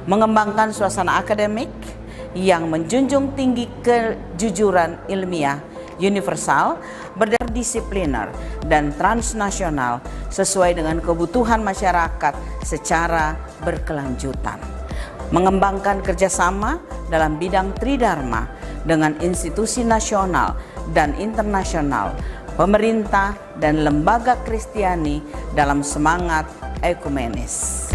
mengembangkan suasana akademik yang menjunjung tinggi kejujuran ilmiah universal, berdisipliner, dan transnasional sesuai dengan kebutuhan masyarakat secara berkelanjutan. Mengembangkan kerjasama dalam bidang tridharma dengan institusi nasional dan internasional, pemerintah dan lembaga Kristiani dalam semangat ekumenis.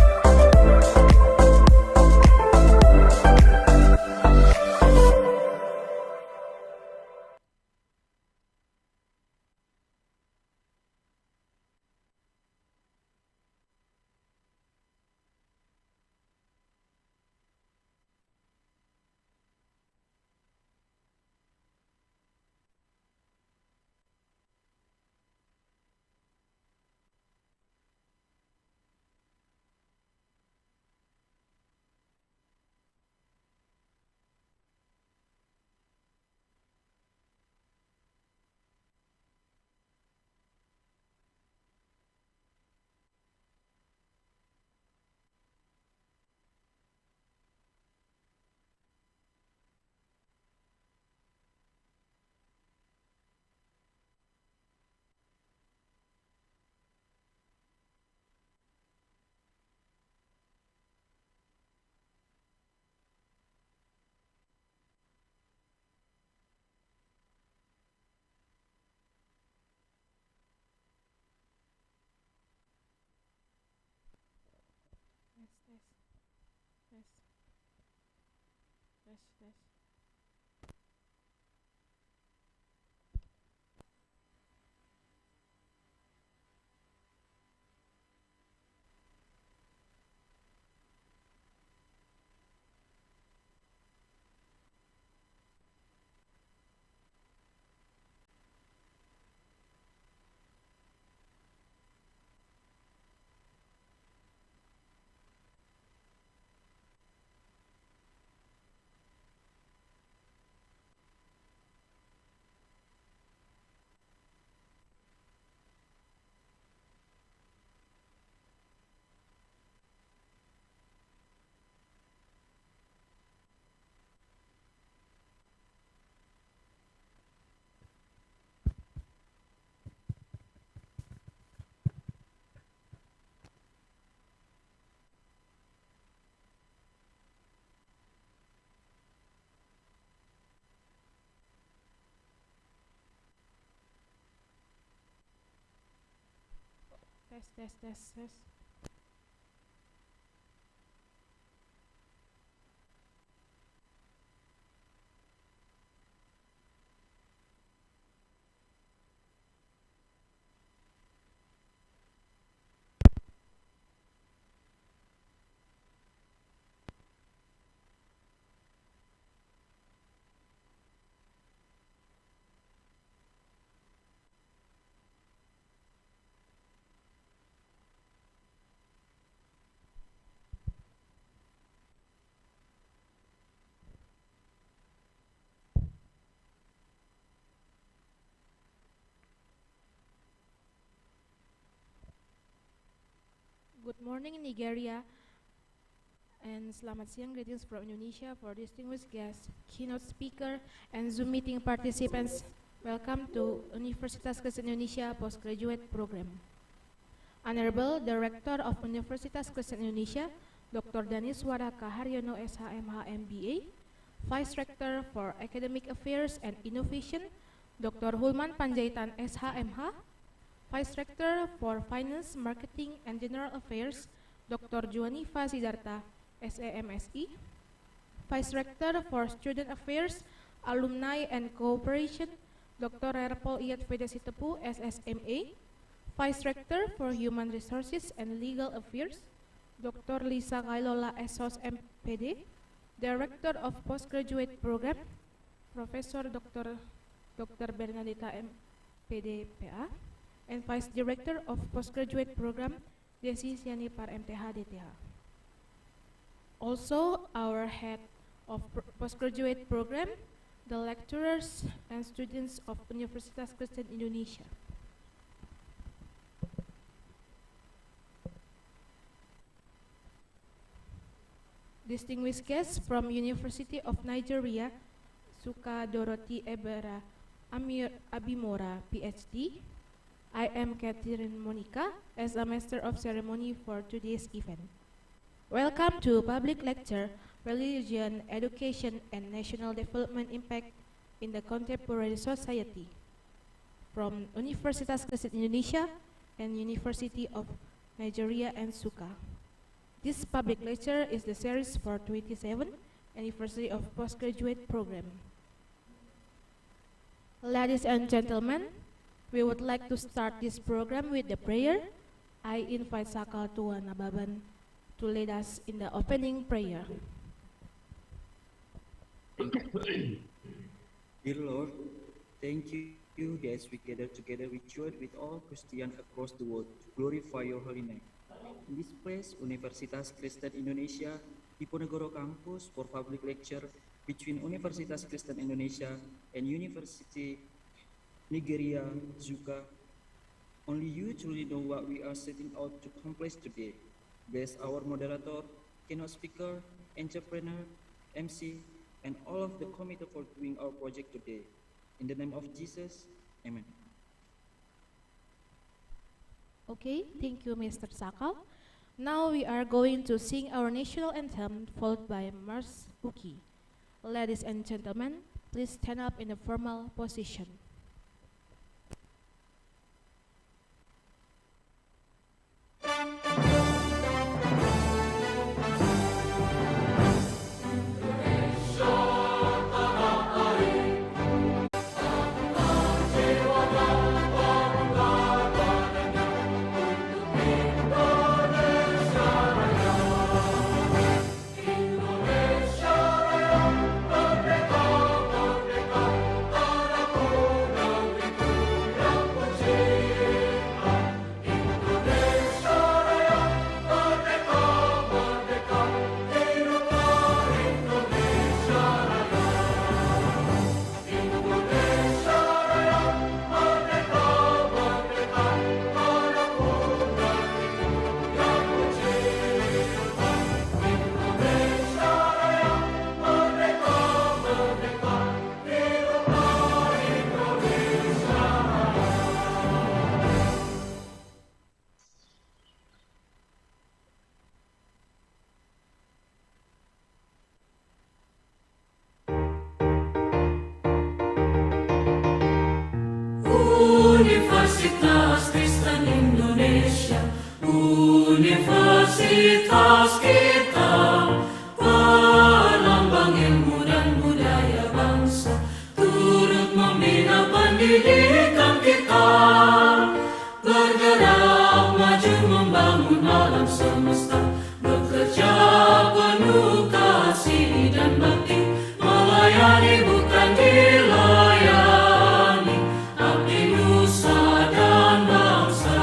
Tes. Good morning, Nigeria, and selamat siang, greetings from Indonesia for distinguished guests, keynote speaker, and Zoom meeting participants. Welcome to Universitas Kristen Indonesia Postgraduate Program. Honorable Director of Universitas Kristen Indonesia, Dr. Daniswara Kaharyono SHMH MBA, Vice Rector for Academic Affairs and Innovation, Dr. Hulman Panjaitan SHMH, Vice Rector for Finance, Marketing, and General Affairs, Dr. Juanifa Sidarta, SAMSE, Vice Rector for Student Affairs, Alumni, and Cooperation, Dr. Erpol Iyat Vedasitepu, SSMA, Vice Rector for Human Resources and Legal Affairs, Dr. Lisa Kailola, SOS MPD, Director of Postgraduate Program, Professor Dr. Bernadetta MPD PA, and Vice Director of Postgraduate Program, Desi Sianipar MTH DTH. Also, our Head of Postgraduate Program, the lecturers and students of Universitas Kristen Indonesia. distinguished guests from University of Nigeria, Nsukka Dorothy Ebera Abimora, PhD. I am Catherine Monica as a Master of Ceremony for today's event. Welcome to Public Lecture, Religion, Education, and National Development Impact in the Contemporary Society from Universitas Kristen Indonesia and University of Nigeria and Nsukka. This public lecture is the series for 27th anniversary of Postgraduate program. Ladies and gentlemen, we would like to start this program with the prayer. I invite Sakal Tuan Ababan to lead us in the opening prayer. Dear Lord, thank you that we gather together with you with all Christians across the world to glorify your holy name. In this place, Universitas Kristen Indonesia, Diponegoro campus for public lecture between Universitas Kristen Indonesia and University Nigeria, Nsukka. Only you truly know what we are setting out to accomplish today. Bless our moderator, keynote speaker, entrepreneur, MC, and all of the committee for doing our project today. In the name of Jesus, Amen. Okay, thank you, Mr. Sakal. Now we are going to sing our national anthem, followed by Mars Uki. Ladies and gentlemen, please stand up in a formal position. Universitas Kristen Indonesia, universitas kita, pelambang ilmu dan budaya bangsa, turut membina pendidikan kita, bergerak maju membangun alam semesta, bekerja penuh kasih dan bakti, melayani bukan dilayani, abdi nusa dan bangsa.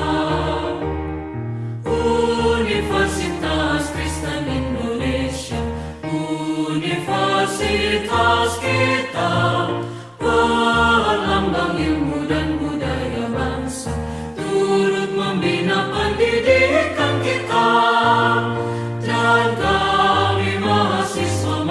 Universitas Kristen Indonesia, universitas kita, pelambang ilmu dan budaya bangsa, turut membina pendidikan kita, dan kami mahasiswa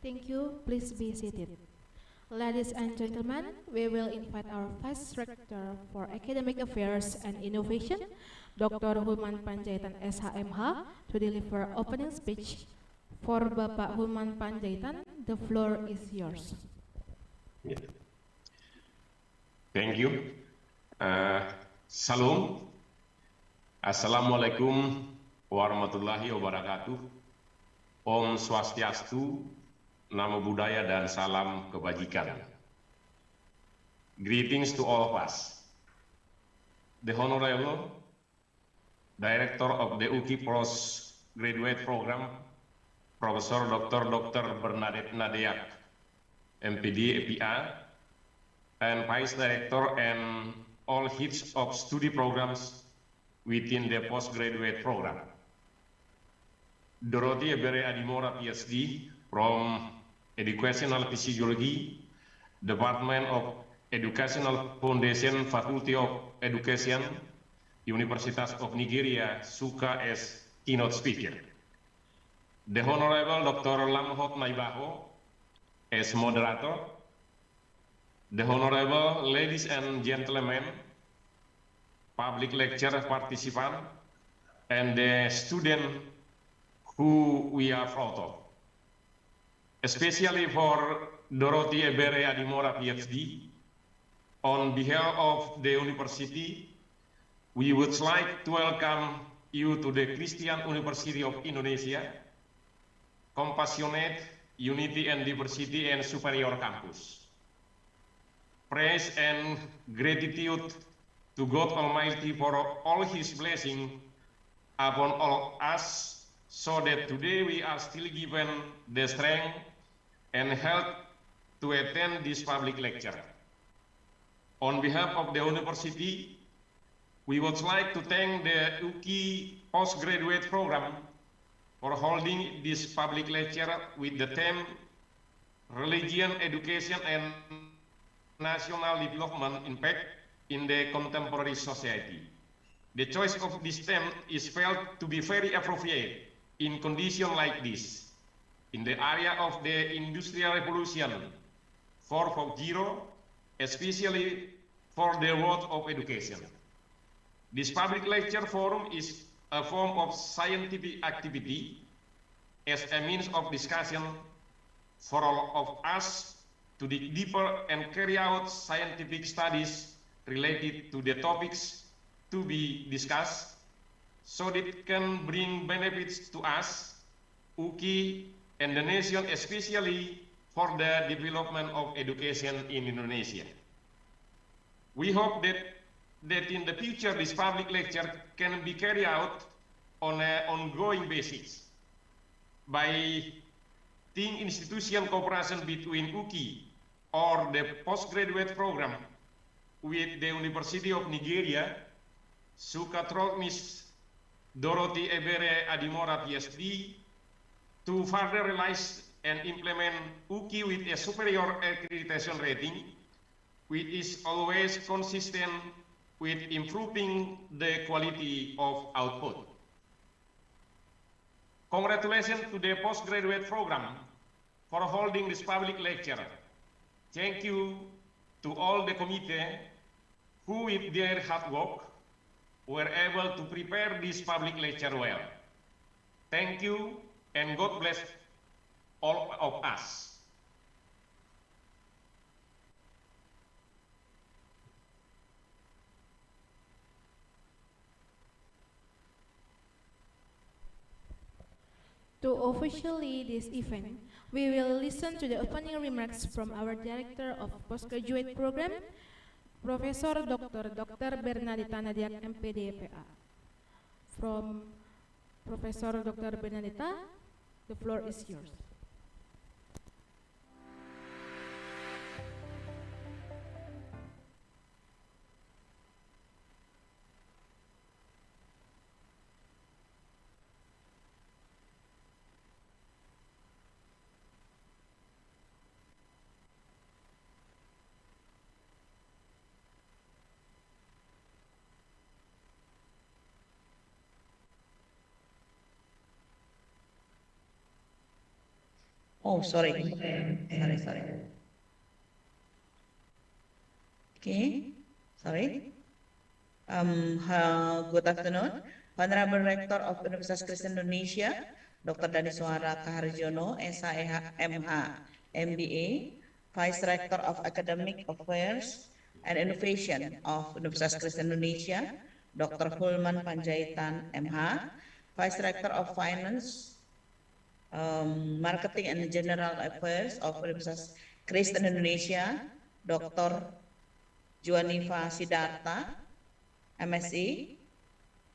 Thank you. Please be seated. Ladies and gentlemen, we will invite our Vice Rector for Academic Affairs and Innovation, Dr. Hulman Panjaitan SHMH, to deliver opening speech. For Bapak Hulman Panjaitan, the floor is yours. Yeah. Thank you. Salam. Assalamualaikum warahmatullahi wabarakatuh. Om Swastiastu, Namo Buddhaya dan salam kebajikan. Greetings to all of us. The Honorable Director of the UKI Postgraduate Program, Professor Dr. Bernadette Nadeak, MPD, EPA, and Vice Director and all heads of study programs within the postgraduate program. Dorothy Ebere Adimora, PhD, from Educational Physiology, Department of Educational Foundation, Faculty of Education, Universitas of Nigeria, Nsukka, as keynote speaker. The Honorable Dr. Lamhot Naibaho as moderator. The Honorable ladies and gentlemen, public lecture participant, and the student who we are proud of. Especially for Dorothy Ebere Adimora, PhD, on behalf of the university, we would like to welcome you to the Christian University of Indonesia, Compassionate, Unity and Diversity and Superior Campus. Praise and gratitude to God Almighty for all His blessing upon all of us, so that today we are still given the strength and health to attend this public lecture. On behalf of the university, we would like to thank the UKI Postgraduate Program for holding this public lecture with the theme Religion, Education, and National Development Impact in the Contemporary Society. The choice of this theme is felt to be very appropriate in conditions like this. In the area of the Industrial Revolution 4.0, especially for the world of education. This public lecture forum is a form of scientific activity as a means of discussion for all of us to dig deeper and carry out scientific studies related to the topics to be discussed, so that it can bring benefits to us, UKI, and the nation, especially for the development of education in Indonesia. We hope that in the future this public lecture can be carried out on an ongoing basis by team institution cooperation between UKI or the postgraduate program with the University of Nigeria, Nsukka Miss Dorothy Ebere Adimora, PhD, to further realize and implement UKI with a superior accreditation rating, which is always consistent with improving the quality of output. Congratulations to the postgraduate program for holding this public lecture. Thank you to all the committee who, with their hard work, were able to prepare this public lecture well. Thank you, and God bless all of us. To officially this event, we will listen to the opening remarks from our Director of Postgraduate Program, Professor Dr. Bernadette Nadeak, MPD, EPA. From Professor Dr. Bernadette, the floor is yours. Oh, sorry. Sorry. Okay, sorry. Good afternoon. Honorable Rector of Universitas Kristen Indonesia, Dr. Daniswara Kaharjono, SIH, MH, MBA, Vice Rector of Academic Affairs and Innovation of Universitas Kristen Indonesia, Dr. Hulman Panjaitan, MH, Vice Rector of Finance, Marketing and General Affairs of Universitas Kristen Indonesia, Dr. Juanifa Siddhartha, MSc,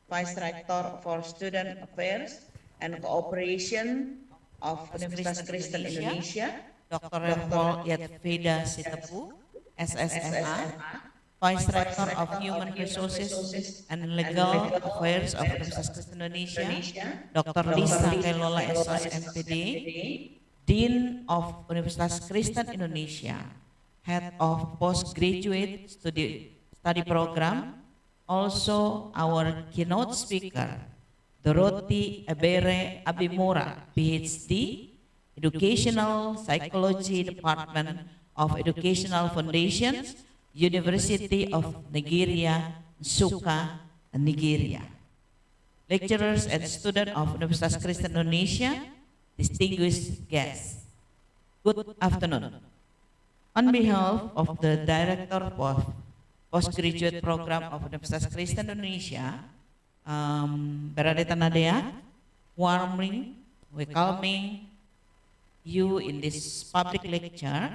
Vice Rector for Student Affairs and Cooperation of Universitas Kristen Indonesia, Dr. Paul Yadveda Sitepu, SSMA, Vice Rector of Human Resources and Legal Affairs of Universitas Kristen Indonesia, Dr. Lisa Kelola SS MPD, Dean of Universitas Kristen Indonesia, Head of Postgraduate Study Program, also our keynote speaker, Dorothy Ebere Abimura, PhD, Educational Psychology Department of Educational Foundations, University of Nigeria, Nsukka, Nigeria. Lecturers and students of Universitas Kristen Indonesia, distinguished guests, good afternoon. On behalf of the Director of Postgraduate Program of Universitas Kristen Indonesia, Bernadette Nadea, warmly welcoming you in this public lecture,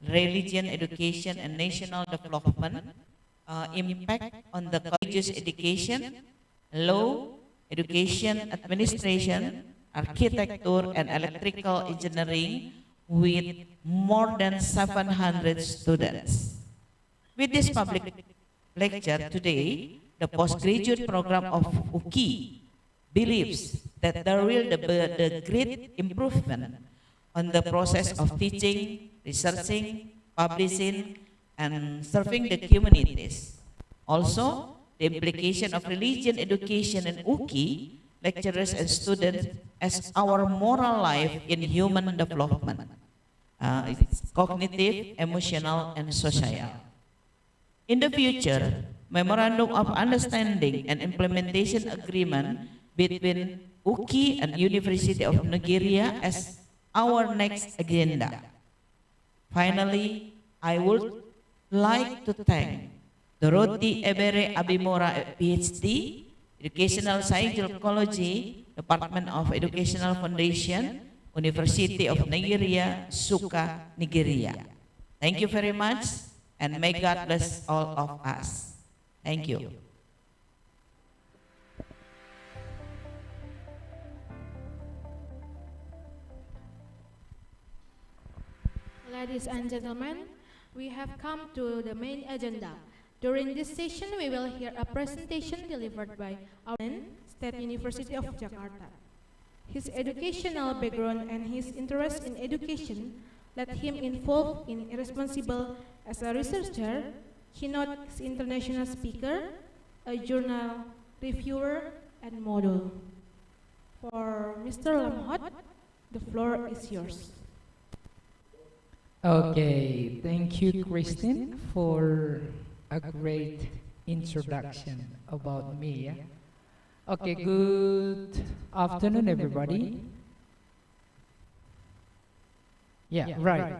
Religion, Education and National Development, Impact on the College's Education, Law, Education, Administration, Architecture and Electrical Engineering with more than 700 students. With this public lecture today, the postgraduate program of UKI believes that there will be the great improvement on the process of teaching, researching, publishing, and serving the communities. Also, the implication of religion education in UKI, lecturers and students as our moral life in human development. It's cognitive, emotional, and social. In the future, Memorandum of Understanding and Implementation Agreement between UKI and University of Nigeria as our next agenda. Finally, I would like to thank Dorothy Ebere Abimora, PhD, Educational Psychology, Department of Educational Foundation, University of Nigeria, Nsukka, Nigeria. Thank you very much, and may God bless all of us. Thank you. Ladies and gentlemen, we have come to the main agenda. During this session, we will hear a presentation delivered by our State University of Jakarta. His educational background and his interest in education led him involved in irresponsible as a researcher, keynote international speaker, a journal reviewer, and model. For Mr. Lamhot, the floor is yours. Okay, thank you, Kristen, for a great introduction about me. Yeah? Okay, good afternoon, everybody. Yeah, right.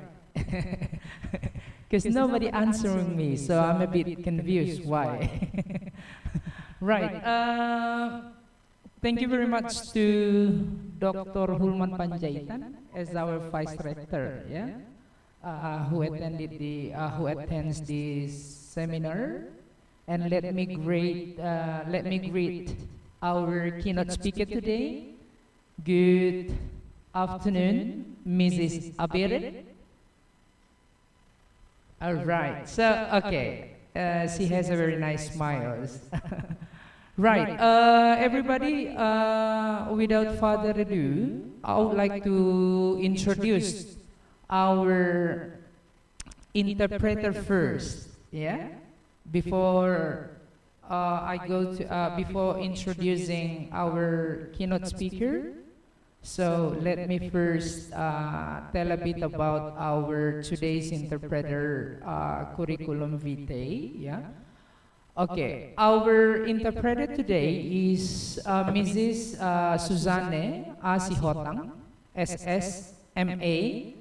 Because nobody answering me, so I'm a bit confused why. Right. Thank you very much to Dr. Hulman Panjaitan as our Vice Rector, yeah, who attends this seminar, and let me greet our keynote speaker today. Good afternoon, Mrs. Abere. All right. So, okay. She has a very nice smile. Right. Everybody, without further ado, I would like to introduce our interpreter first. Yeah. Before I go to before introducing our keynote speaker, So let me first tell a bit about our today's interpreter curriculum vitae. Yeah. Okay. Our interpreter today is Mrs. Suzanne Asihotang, SSMA.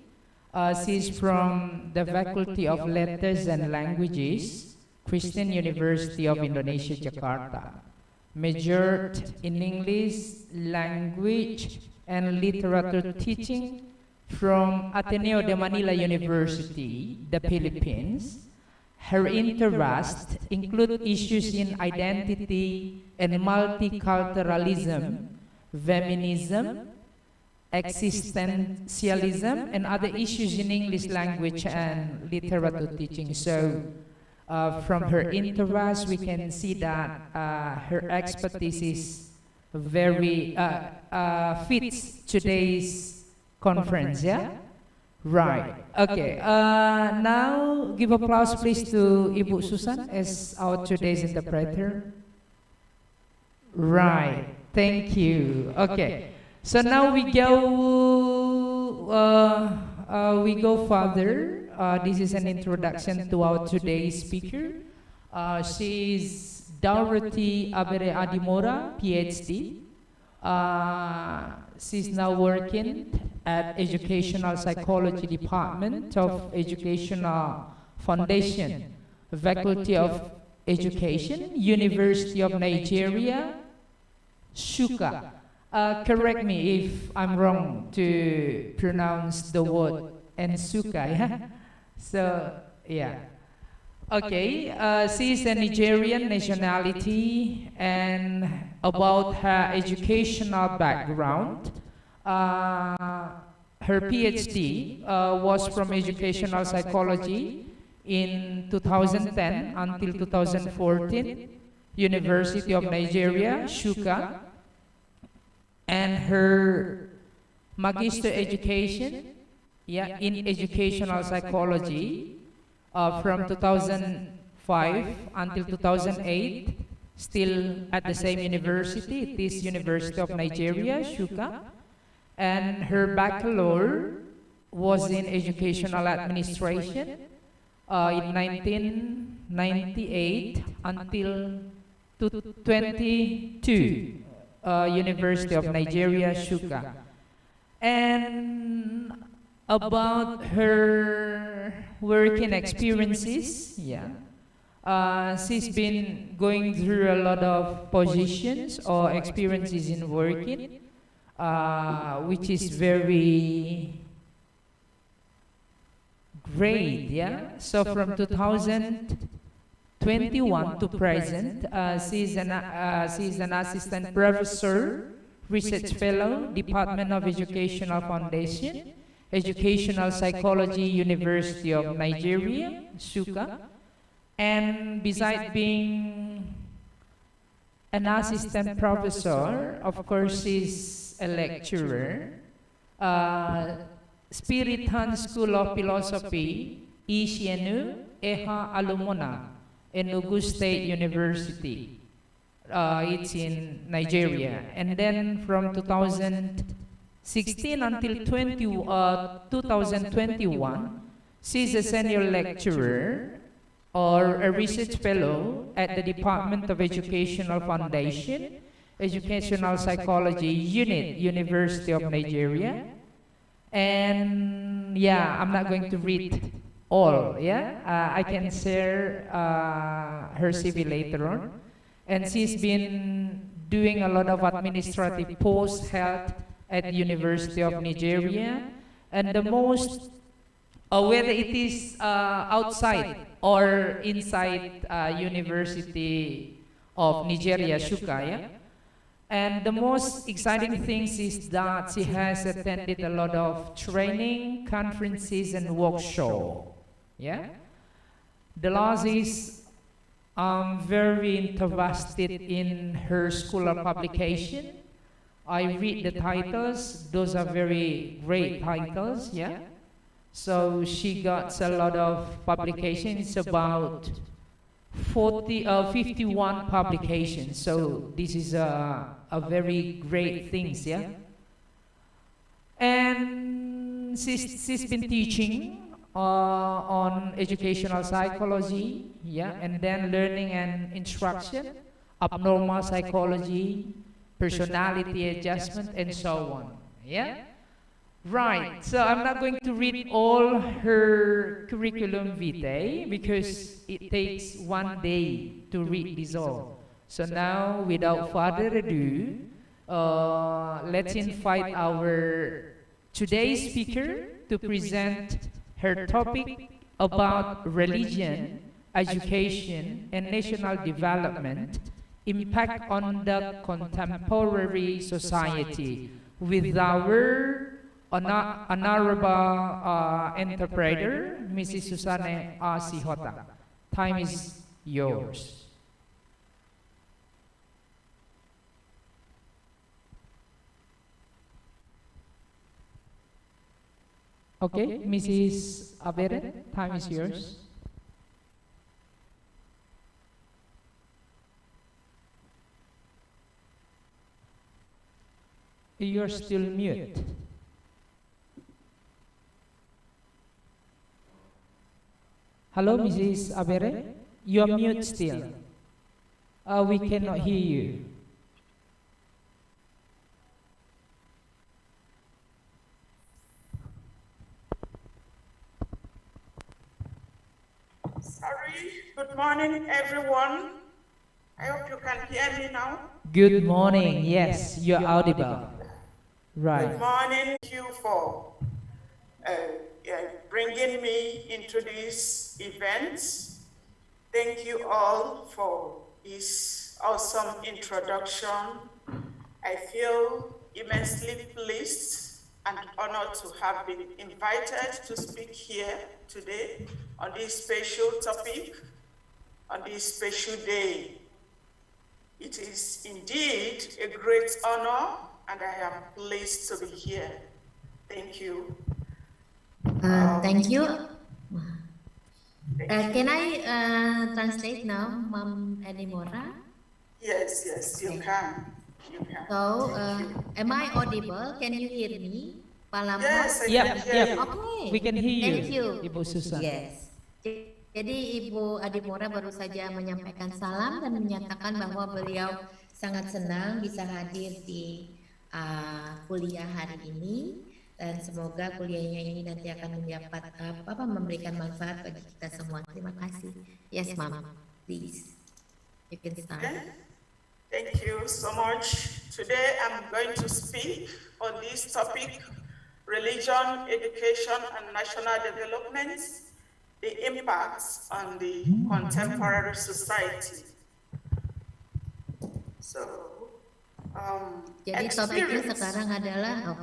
She's from the Faculty of Letters and Languages, Kristen University of Indonesia, Jakarta. Majored in English, Language, and Literature Teaching from Ateneo de Manila University, the Philippines. Her interests include issues in identity and multiculturalism, feminism, existentialism, and other issues in English language and literature teaching. So from her interest, we can see that her expertise is very fits today's conference. Yeah, right. Okay. Now give applause, please, to Ibu Susan as our today's interpreter. Right. Thank you. Okay. So now we go further. This is an introduction to our today's speaker. She is Dorothy Abere Adimora, PhD. She's now working at Educational Psychology Department of Educational Foundation, Faculty of Education, University of Nigeria, Nsukka. Correct me if I'm wrong to pronounce the word Nsukka, yeah? So, yeah. Okay, she's a Nigerian nationality, and about her educational background, her PhD was from Educational Psychology in 2010 until 2014, University of Nigeria, Nsukka, and her Magister Education in Educational Psychology from 2005 until 2008, still at the same university. It is University of Nigeria, Nsukka. And her bachelor was in Educational Administration in 1998 until 2022. University of Nigeria, Nsukka. And about her working experiences, she's been going through a lot of positions or experiences in working, which is very great, yeah. So from 2021 to present, she's an assistant professor, research fellow, Department of Educational Foundation, Educational Psychology, University of Nigeria, Nsukka. And besides being an assistant professor, of course, she's a lecturer. Spiritan School of Philosophy, Isienu Eha Alumona, Enugu State University. It's in Nigeria. And then from 2016 until 2021, she's a senior lecturer or a research fellow at the Department of Educational Foundation, Educational Psychology Unit, University of Nigeria. And I'm not going to read all, I can share her CV later on. And she's been doing a lot of administrative posts held at the University of Nigeria. And the most, whether it is outside or inside University of Nigeria, Nsukka, And the most exciting thing is that she has attended a lot of training, conferences, and workshops. The last is very interested in her scholar publication. I read the titles; those are very great titles. So she got a lot of publications, about 51 publications. So this is a very great thing, And she's been teaching on educational psychology, yeah, and then learning and instruction, abnormal psychology, personality adjustment, and so on. Yeah. Right, so I'm not going to read all her curriculum vitae because it takes one day to read this all. So now, without further ado, let's invite our today's speaker to present her topic about religion, education, and national development, impact on the contemporary society, with our honorable interpreter, Mrs. Susanne Sihota. Time is yours. Okay, Mrs. Abere, time is yours. You're still mute. Hello, Mrs. Abere? You are mute still. We cannot hear you. Sorry. Good morning, everyone. I hope you can hear me now. Good morning. Yes, you're audible. Right. Good morning. Thank you for bringing me into this event. Thank you all for this awesome introduction. I feel immensely pleased and honored to have been invited to speak here today on this special topic, on this special day. It is indeed a great honor, and I am pleased to be here. Thank you. Thank you. Can I translate now, Ma'am Edimora? Yes, you can. You can. So, am I audible? Can you hear me? Pak Yes, I Yep, can hear yep. you. Okay. We can hear you. Thank you. Ibu Susan. Yes. Jadi Ibu Adimora baru saja menyampaikan salam dan menyatakan bahwa beliau sangat senang bisa hadir di kuliah hari ini, dan semoga kuliahnya ini nanti akan mendapat memberikan manfaat bagi kita semua. Terima kasih. Yes, Ma'am. Please, you can start. Thank you so much. Today I'm going to speak on this topic, religion, education, and national development, the impacts on the contemporary society. So, jadi topiknya sekarang adalah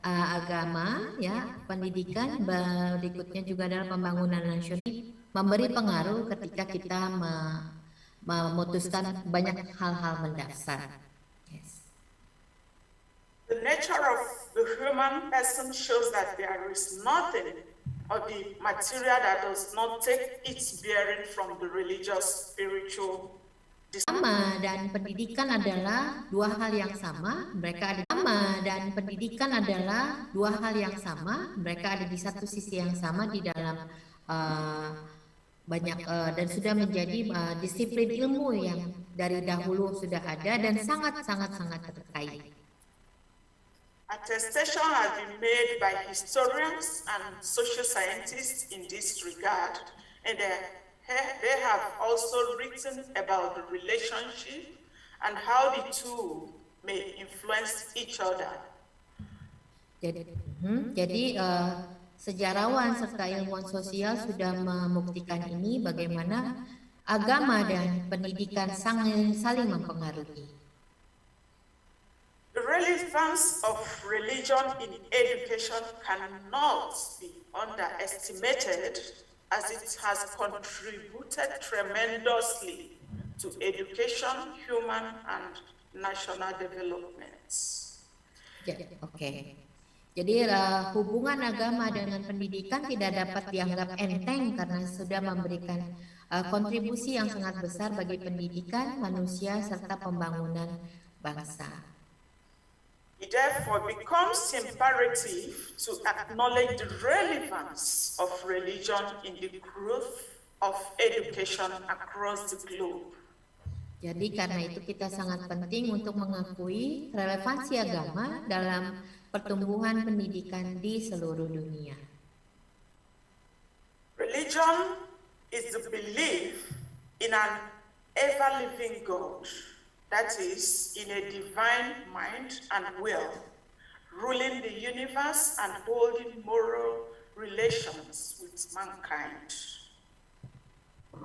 agama, ya, pendidikan, berikutnya juga adalah pembangunan nasional, memberi pengaruh ketika kita memutuskan banyak hal-hal mendasar. Yes. The nature of the human person shows that there is nothing of the material that does not take its bearing from the religious, spiritual. Agama dan pendidikan adalah dua hal yang sama. Mereka ada Mereka ada di satu sisi yang sama di dalam banyak dan sudah menjadi disiplin ilmu yang dari dahulu sudah ada dan sangat terkait. Attestation has been made by historians and social scientists in this regard, and they have also written about the relationship and how the two may influence each other. Jadi sejarawan serta ilmuwan sosial sudah membuktikan ini, bagaimana agama dan pendidikan saling mempengaruhi. The relevance of religion in education cannot be underestimated, as it has contributed tremendously to education, human and national development. Jadi hubungan agama dengan pendidikan tidak dapat dianggap enteng karena sudah memberikan kontribusi yang sangat besar bagi pendidikan manusia serta pembangunan bangsa. It therefore becomes imperative to acknowledge the relevance of religion in the growth of education across the globe. Jadi karena itu kita sangat penting untuk mengakui relevansi agama dalam pertumbuhan pendidikan di seluruh dunia. Religion is the belief in an ever-living God, that is, in a divine mind and will, ruling the universe and holding moral relations with mankind.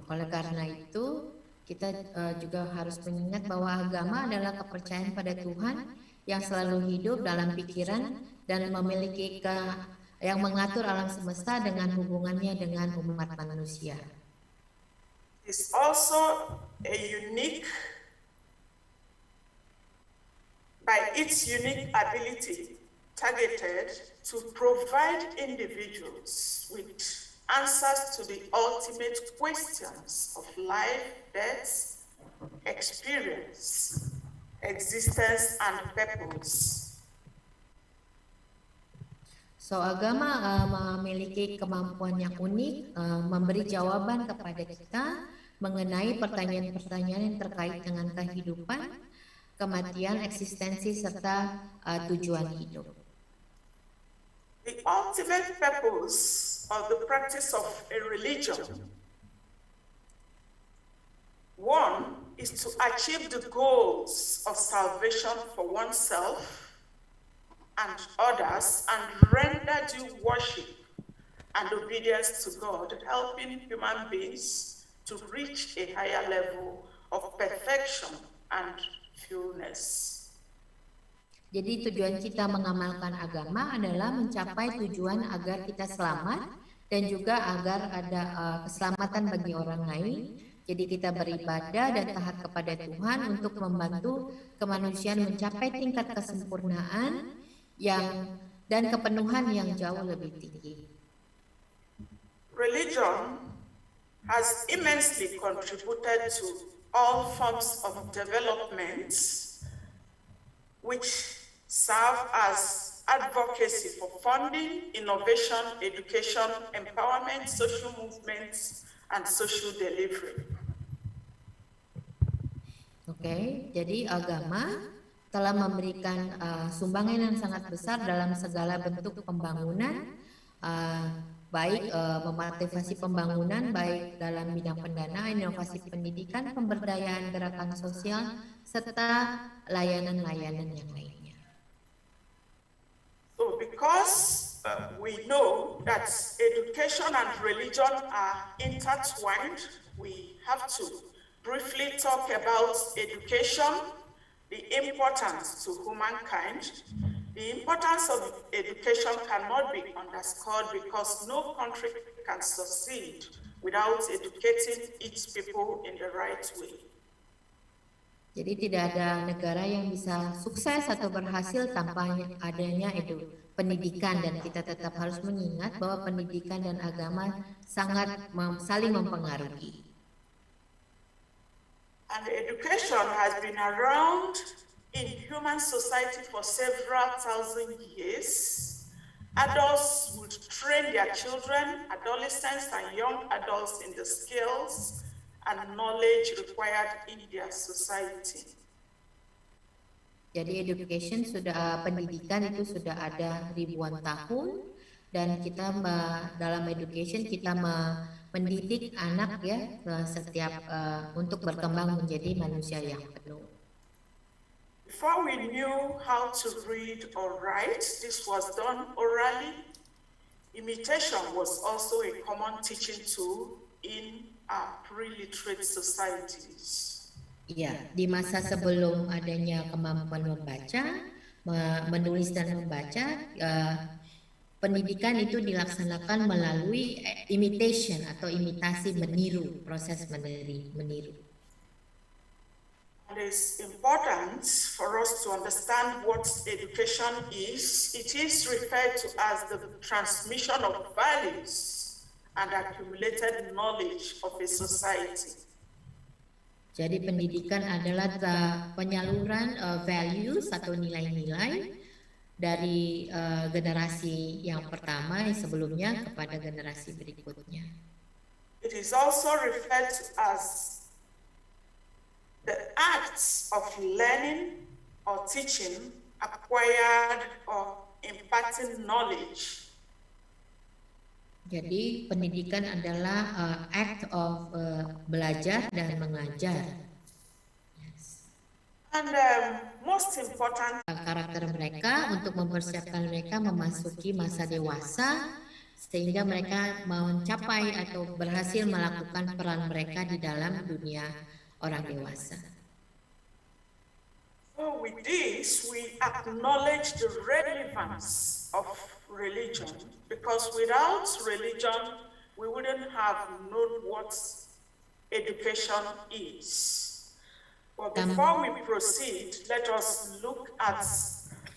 Oleh karena itu, kita juga harus mengingat bahwa agama adalah kepercayaan pada Tuhan yang selalu hidup dalam pikiran dan memiliki yang mengatur alam semesta dengan hubungannya dengan umat manusia. It's also a by its unique ability, targeted to provide individuals with answers to the ultimate questions of life, death, experience, existence, and purpose. So, agama memiliki kemampuan yang unik memberi jawaban kepada kita mengenai pertanyaan-pertanyaan yang terkait dengan kehidupan, kematian, eksistensi, serta tujuan hidup. The ultimate purpose of the practice of a religion, one, is to achieve the goals of salvation for oneself and others and render due worship and obedience to God, helping human beings to reach a higher level of perfection and fullness. Jadi tujuan kita mengamalkan agama adalah mencapai tujuan agar kita selamat dan juga agar ada keselamatan bagi orang lain. Jadi kita beribadah dan taat kepada Tuhan untuk membantu kemanusiaan mencapai tingkat kesempurnaan dan kepenuhan yang jauh lebih tinggi. Religion has immensely contributed to all forms of development which serve as advocacy for funding, innovation, education, empowerment, social movements, and social delivery. Oke, jadi agama telah memberikan sumbangan yang sangat besar dalam segala bentuk pembangunan, baik memotivasi pembangunan, baik dalam bidang pendanaan, inovasi pendidikan, pemberdayaan gerakan sosial, serta layanan-layanan yang lainnya. So because we know that education and religion are intertwined, we have to briefly talk about education, the importance to humankind. The importance of education cannot be underscored because no country can succeed without educating its people in the right way. Jadi tidak ada negara yang bisa sukses atau berhasil tanpa adanya pendidikan, dan kita tetap harus mengingat bahwa pendidikan dan agama sangat saling mempengaruhi. And education has been around in human society for several thousand years. Adults would train their children, adolescents, and young adults in the skills and knowledge required in their society. Jadi pendidikan itu sudah ada ribuan tahun, dan kita dalam education kita mendidik anak ya setiap untuk berkembang menjadi manusia yang penuh. Before we knew how to read or write, this was done orally. Imitation was also a common teaching tool in pre-literate societies. Iya, di masa sebelum adanya kemampuan membaca, menulis dan membaca, pendidikan itu dilaksanakan melalui imitation atau imitasi, meniru, proses meniru. It is important for us to understand what education is. It is referred to as the transmission of values and accumulated knowledge of a society. Jadi pendidikan adalah penyaluran values atau nilai-nilai dari generasi yang pertama yang sebelumnya kepada generasi berikutnya. It is also referred to as the acts of learning or teaching, acquired or imparting knowledge. Jadi pendidikan adalah act of belajar dan mengajar. Yes. And most important, karakter mereka untuk mempersiapkan mereka memasuki masa dewasa sehingga mereka mencapai atau berhasil melakukan peran mereka di dalam dunia orang dewasa. so with this, we acknowledge the relevance of religion, because without religion, we wouldn't have known what education is. But before we proceed, let us look at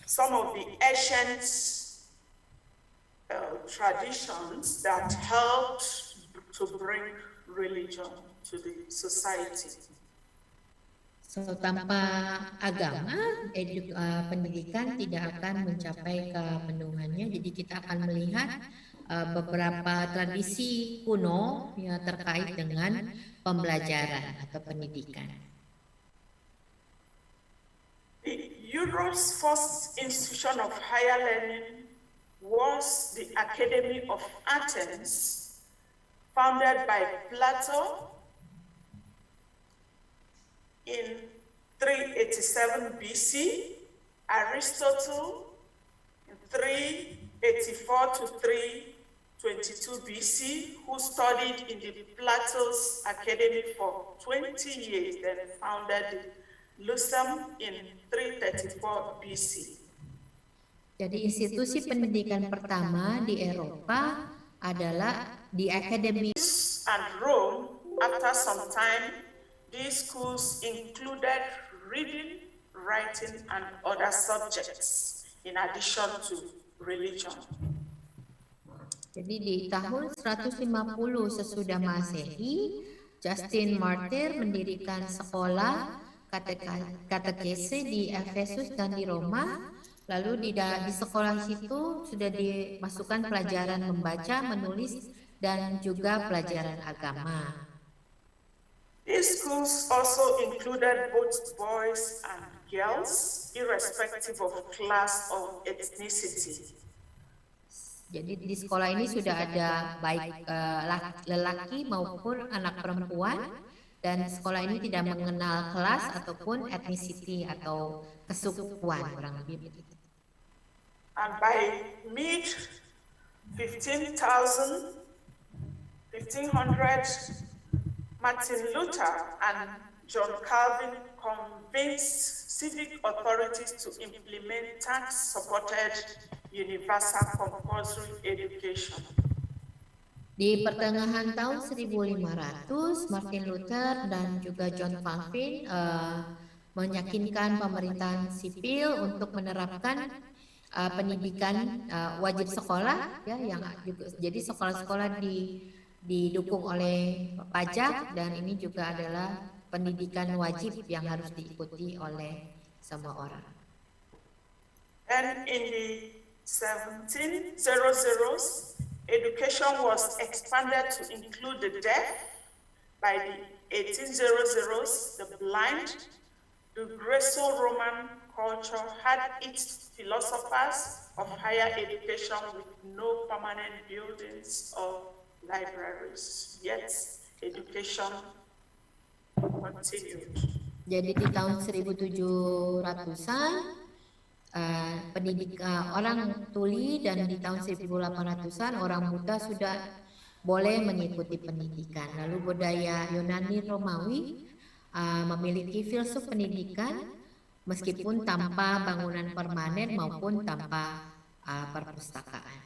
some of the ancient traditions that helped to bring religion to the society. So, tanpa agama, pendidikan tidak akan mencapai kepenuhannya. Jadi kita akan melihat beberapa tradisi kuno yang terkait dengan pembelajaran atau pendidikan. Europe's first institution of higher learning was the Academy of Athens, founded by Plato in 387 BC, Aristotle in 384 to 322 BC, who studied in the Plato's Academy for 20 years, then founded Lyceum in 334 BC. Jadi institusi pendidikan pertama di Eropa adalah di Academy. And Rome, after some time, these schools included reading, writing, and other subjects in addition to religion. Jadi di tahun 150 sesudah Masehi, Justin Martyr mendirikan sekolah katekese di Efesus dan di Roma. Lalu di sekolah situ sudah dimasukkan pelajaran membaca, menulis, dan juga pelajaran agama. These schools also included both boys and girls, irrespective of class or ethnicity. Jadi di sekolah ini sudah ada baik lelaki maupun anak perempuan, dan sekolah ini tidak mengenal kelas ataupun etnisiti atau kesukuan, kurang lebih begitu. And by mid 1500, Martin Luther and John Calvin convinced civic authorities to implement tax-supported universal compulsory education. Di pertengahan tahun 1500, Martin Luther dan juga John Calvin meyakinkan pemerintahan sipil untuk menerapkan pendidikan wajib sekolah, ya, yang juga jadi sekolah-sekolah didukung oleh pajak, dan ini juga adalah pendidikan wajib yang harus diikuti oleh semua orang. And in the 1700s, education was expanded to include the deaf. By the 1800s, the blind. The Greco-Roman culture had its philosophers of higher education with no permanent buildings or libraries, yet education continued. Jadi di tahun 1700-an orang tuli, dan di tahun 1800-an orang buta sudah boleh mengikuti pendidikan. Lalu budaya Yunani Romawi memiliki filsuf pendidikan meskipun tanpa bangunan permanen maupun tanpa perpustakaan.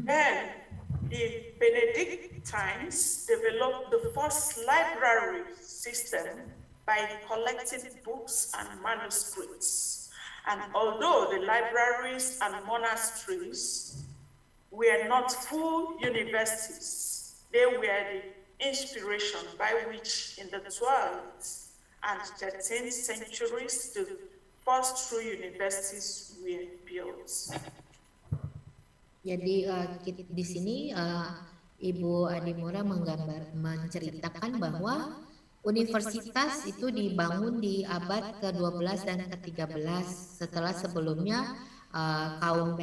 Then the Benedictines developed the first library system by collecting books and manuscripts. And although the libraries and monasteries were not full universities, they were the inspiration by which in the 12th and 13th centuries the first true universities were built. Jadi di sini Ibu Adimora menceritakan bahwa universitas itu dibangun di abad ke-12 dan ke-13 setelah sebelumnya kaum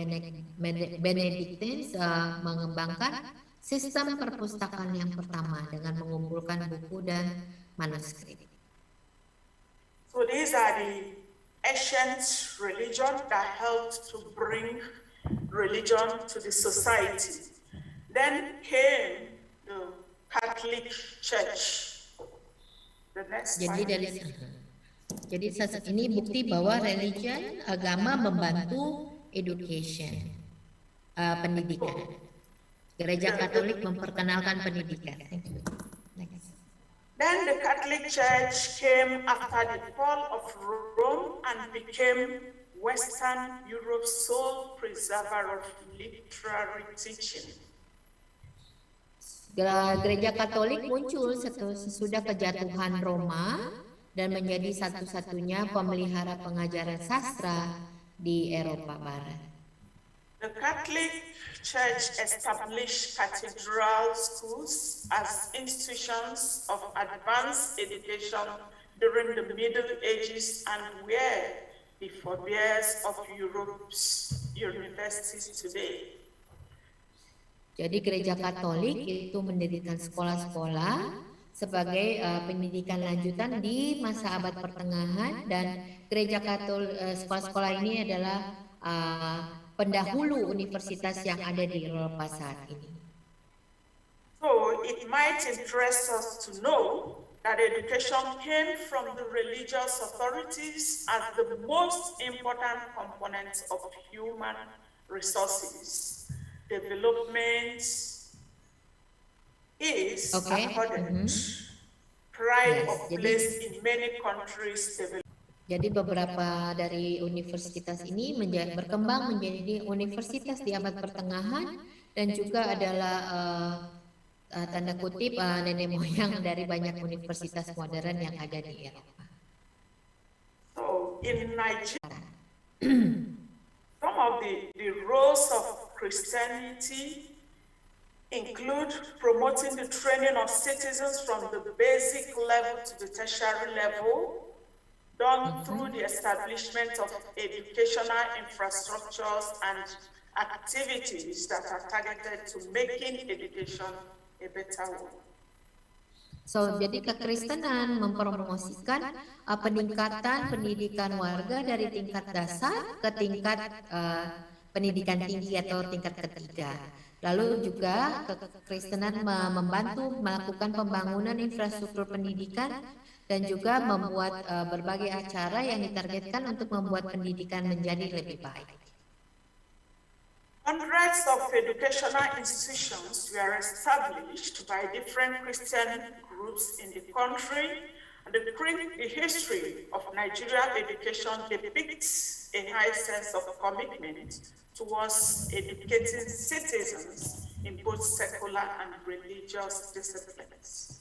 Benedictines mengembangkan sistem perpustakaan yang pertama dengan mengumpulkan buku dan manuskrip. So these are the ancient religion that helped to bring religion to the society. Then came the Catholic Church. The next Jadi ini bukti bahwa religion, agama membantu education, pendidikan. Gereja Katolik memperkenalkan pendidikan. Then the Catholic Church came after the fall of Rome and became Western Europe's sole preserver of literary teaching. Gereja Katolik muncul sesudah kejatuhan Roma dan menjadi satu-satunya pemelihara pengajaran sastra di Eropa Barat. The Catholic Church established cathedral schools as institutions of advanced education during the Middle Ages and were the forebears of Europe's universities today. Jadi gereja Katolik itu mendirikan sekolah-sekolah sebagai pendidikan lanjutan di masa abad pertengahan, dan gereja Katolik sekolah-sekolah ini adalah pendahulu universitas yang ada di Eropa saat ini. So it might interest us to know that education came from the religious authorities as the most important component of human resources. Development is accordant. Pride of place in many countries. Jadi beberapa dari universitas ini berkembang menjadi universitas di abad pertengahan dan juga adalah tanda kutip nenek moyang dari banyak universitas modern yang ada di Eropa. So in Nigeria, some of the roles of Christianity include promoting the training of citizens from the basic level to the tertiary level, done through the establishment of educational infrastructures and activities that are targeted to making education a better one. So, jadi kekristenan mempromosikan peningkatan pendidikan warga dari tingkat dasar ke tingkat pendidikan tinggi atau tingkat ketiga. Lalu juga kekristenan membantu melakukan pembangunan infrastruktur pendidikan dan juga membuat berbagai acara yang ditargetkan untuk membuat pendidikan menjadi lebih baik. Hundreds of educational institutions were established by different Christian groups in the country, and the history of Nigeria education depicts a high sense of commitment towards educating citizens in both secular and religious disciplines.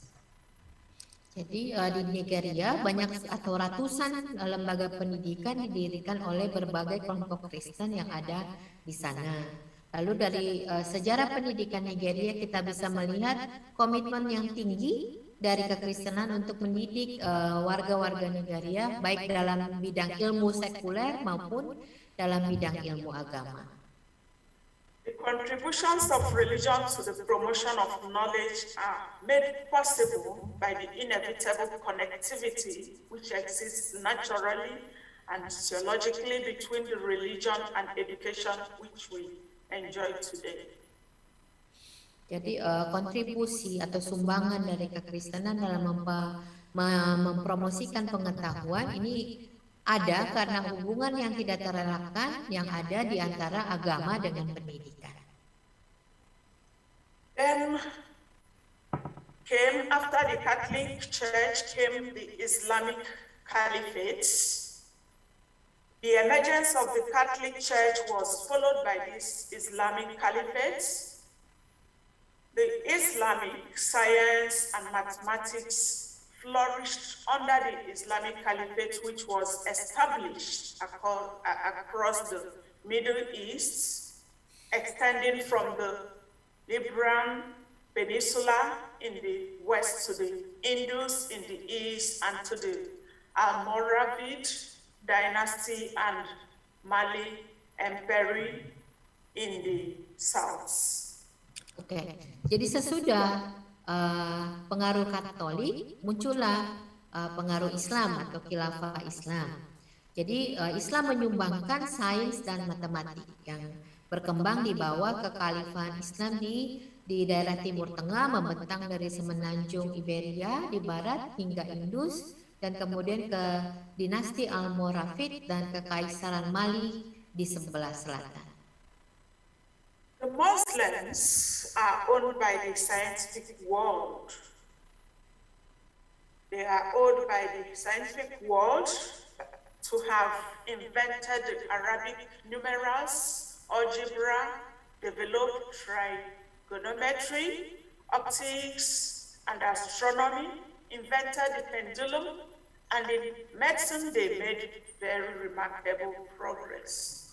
Jadi di Nigeria banyak atau ratusan lembaga pendidikan didirikan oleh berbagai kelompok Kristen yang ada di sana. Lalu dari sejarah pendidikan Nigeria kita bisa melihat komitmen yang tinggi dari kekristenan untuk mendidik warga-warga Nigeria baik dalam bidang ilmu sekuler maupun dalam bidang ilmu agama. The contributions of religion to the promotion of knowledge are made possible by the inevitable connectivity which exists naturally and theologically between the religion and education which we enjoy today. Jadi kontribusi atau sumbangan dari kekristenan dalam mempromosikan pengetahuan ini ada karena hubungan yang tidak terelakkan yang ada di antara agama dengan pendidikan. Then came after the Catholic Church came the Islamic Caliphate. The emergence of the Catholic Church was followed by this Islamic Caliphate. The Islamic science and mathematics flourished under the Islamic Caliphate, which was established across the Middle East, extending from the Libyan Peninsula in the west to the Indus in the east and to the Almoravid dynasty and Mali Empire in the south. Oke, jadi sesudah pengaruh Katolik muncullah pengaruh Islam atau khilafah Islam. Jadi Islam menyumbangkan sains dan matematik yang berkembang di bawah kekhalifahan Islam di daerah Timur Tengah, membentang dari semenanjung Iberia di barat hingga Indus, dan kemudian ke dinasti Almoravid dan kekaisaran Mali di sebelah selatan. The Muslims are owned by the scientific world. They are owned by the scientific world to have invented the Arabic numerals, algebra, developed trigonometry, optics, and astronomy, invented the pendulum, and in medicine they made very remarkable progress.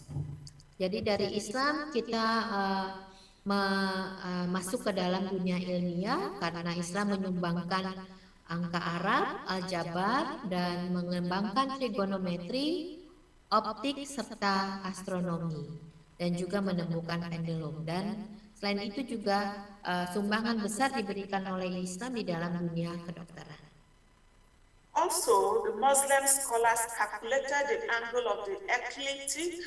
Jadi dari Islam kita masuk ke dalam dunia ilmiah karena Islam menyumbangkan angka Arab, aljabar, dan mengembangkan trigonometri, optik, serta astronomi, dan juga menemukan pendulum. Dan selain itu juga sumbangan besar diberikan oleh Islam di dalam dunia kedokteran. Also, the Muslim scholars calculated the angle of the ecliptic,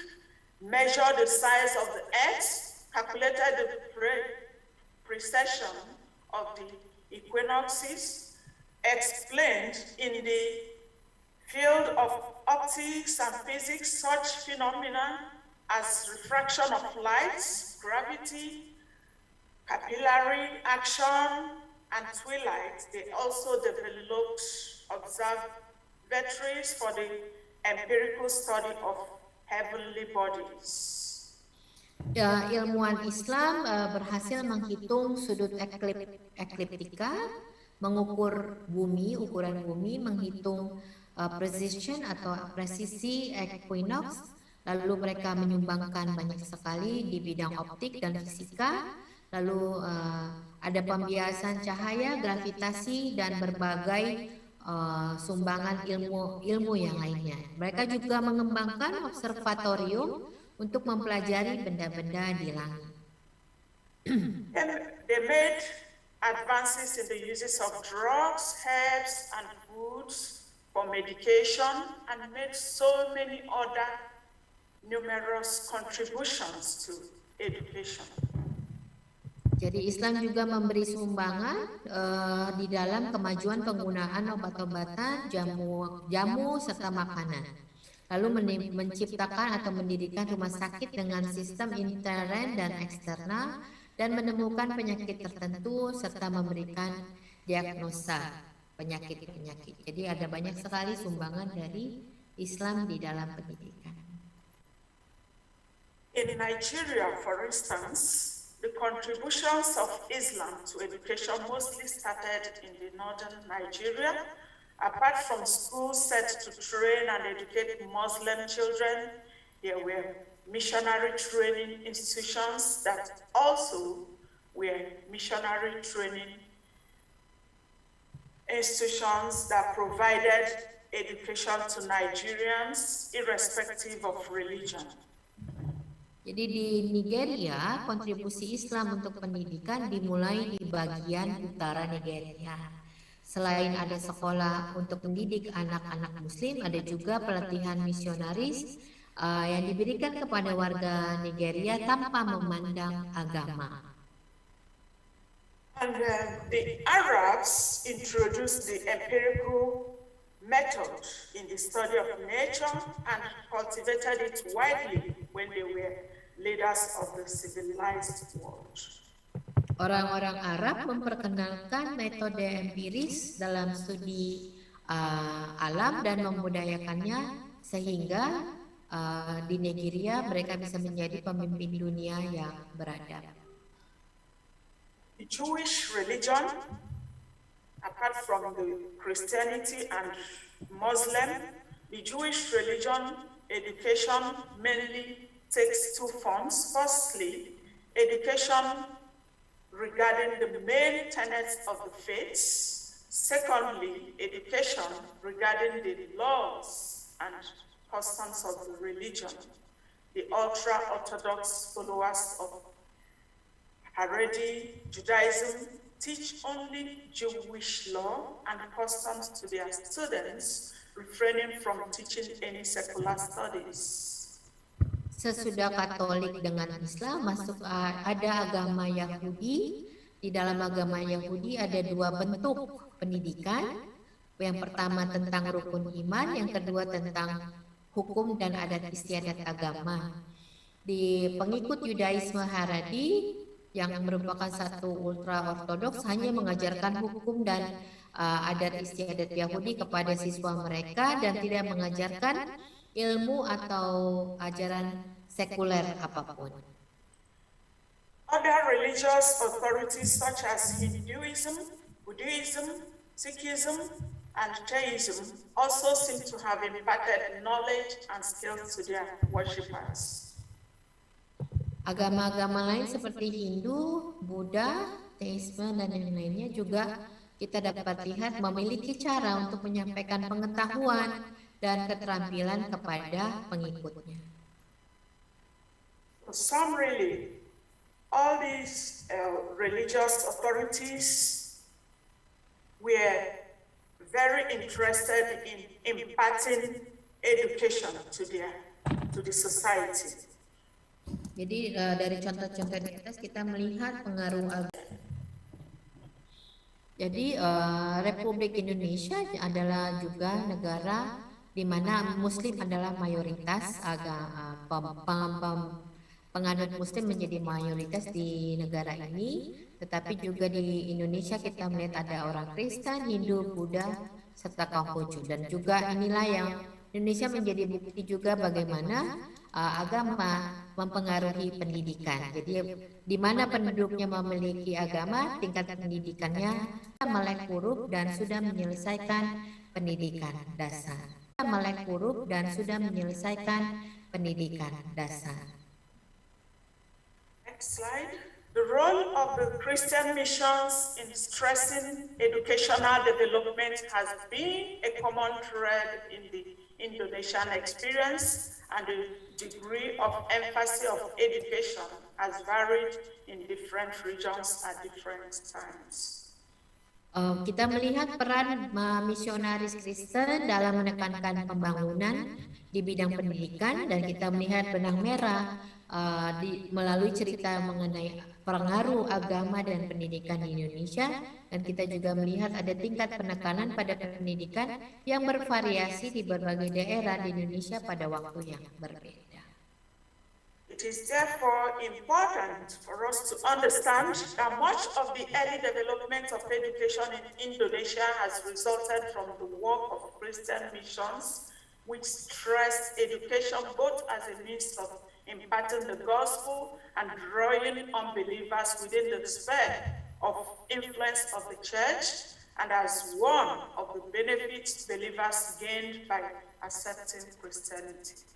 measured the size of the Earth, calculated the precession of the equinoxes, explained in the field of optics and physics such phenomena as refraction of light, gravity, capillary action, and twilight. They also developed observatories for the empirical study of heavenly bodies. Ya, ilmuwan Islam berhasil menghitung sudut ekliptika, mengukur bumi, ukuran bumi, menghitung precision atau presisi equinox, lalu mereka menyumbangkan banyak sekali di bidang optik dan fisika, lalu ada pembiasan cahaya, gravitasi, dan berbagai sumbangan ilmu yang lainnya. Mereka juga mengembangkan observatorium untuk mempelajari benda-benda di langit. They made advances in the uses of drugs, herbs, and foods for medication, and made so many other numerous contributions to education. Jadi Islam juga memberi sumbangan di dalam kemajuan penggunaan obat-obatan, jamu serta makanan. Lalu menciptakan atau mendirikan rumah sakit dengan sistem intern dan eksternal, dan menemukan penyakit tertentu serta memberikan diagnosa penyakit-penyakit. Jadi ada banyak sekali sumbangan dari Islam di dalam pendidikan. In Nigeria, for instance, the contributions of Islam to education mostly started in the northern Nigeria. Apart from schools set to train and educate Muslim children, there were missionary training institutions that also were missionary training institutions that provided education to Nigerians irrespective of religion. Jadi di Nigeria, kontribusi Islam untuk pendidikan dimulai di bagian utara Nigeria. Selain ada sekolah untuk mendidik anak-anak Muslim, ada juga pelatihan misionaris yang diberikan kepada warga Nigeria tanpa memandang agama. And the Arabs introduced the empirical method in the study of nature and cultivated it widely when they were leaders of the civilized world. Orang-orang Arab memperkenalkan metode empiris dalam studi alam dan membudayakannya sehingga di Nigeria mereka bisa menjadi pemimpin dunia yang beradab. The Jewish religion, apart from the Christianity and Muslim, the Jewish religion education mainly takes two forms. Firstly, education regarding the main tenets of the faith. Secondly, education regarding the laws and customs of the religion. The ultra-Orthodox followers of Haredi Judaism teach only Jewish law and customs to their students, refraining from teaching any secular studies. Sesudah Katolik dengan Islam masuk ada agama Yahudi. Di dalam agama Yahudi ada dua bentuk pendidikan. Yang pertama tentang rukun iman, yang kedua tentang hukum dan adat istiadat agama. Di pengikut Yudaisme Haredi yang merupakan satu ultra ortodoks hanya mengajarkan hukum dan adat istiadat Yahudi kepada siswa mereka dan tidak mengajarkan ilmu atau ajaran sekuler apapun. Other religious authorities such as Hinduism, Buddhism, Sikhism, and Taoism also seem to have imparted knowledge and skills to their worshippers. Agama-agama lain seperti Hindu, Buddha, Teisme, dan yang lainnya juga kita dapat lihat memiliki cara untuk menyampaikan pengetahuan dan keterampilan kepada pengikutnya. Summarily, all these religious authorities were very interested in imparting education to the society. Jadi dari contoh-contoh di atas kita melihat pengaruh agama. Jadi Republik Indonesia adalah juga negara di mana Muslim adalah mayoritas, penganut Muslim menjadi mayoritas di negara ini. Tetapi juga di Indonesia kita melihat ada orang Kristen, Hindu, Buddha, serta Konghucu. Dan juga inilah yang Indonesia menjadi bukti juga bagaimana agama mempengaruhi pendidikan. Jadi di mana penduduknya memiliki agama, tingkat pendidikannya melek huruf dan sudah menyelesaikan pendidikan dasar. Melek huruf dan sudah menyelesaikan pendidikan dasar. Next slide. The role of the Christian missions in stressing educational development has been a common thread in the Indonesian experience, and the degree of emphasis of education has varied in different regions at different times. Kita melihat peran misionaris Kristen dalam menekankan pembangunan di bidang pendidikan, dan kita melihat benang merah melalui cerita mengenai pengaruh agama dan pendidikan di Indonesia, dan kita juga melihat ada tingkat penekanan pada pendidikan yang bervariasi di berbagai daerah di Indonesia pada waktu yang berbeda. It is therefore important for us to understand that much of the early development of education in Indonesia has resulted from the work of Christian missions, which stressed education both as a means of imparting the gospel and drawing unbelievers within the sphere of influence of the church, and as one of the benefits believers gained by accepting Christianity.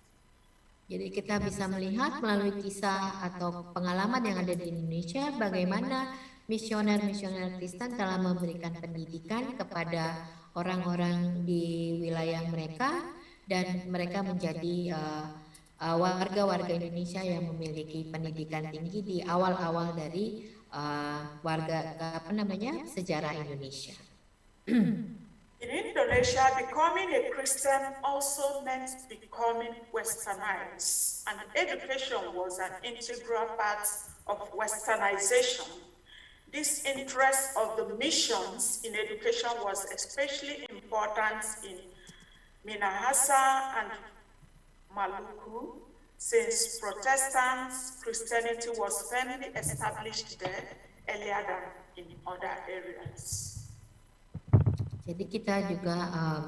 Jadi kita bisa melihat melalui kisah atau pengalaman yang ada di Indonesia bagaimana misioner-misioner Kristen telah memberikan pendidikan kepada orang-orang di wilayah mereka, dan mereka menjadi warga-warga Indonesia yang memiliki pendidikan tinggi di awal-awal dari sejarah Indonesia. In Indonesia, becoming a Christian also meant becoming westernized, and education was an integral part of westernization. This interest of the missions in education was especially important in Minahasa and Maluku, since Protestant Christianity was firmly established there earlier than in other areas. Jadi kita juga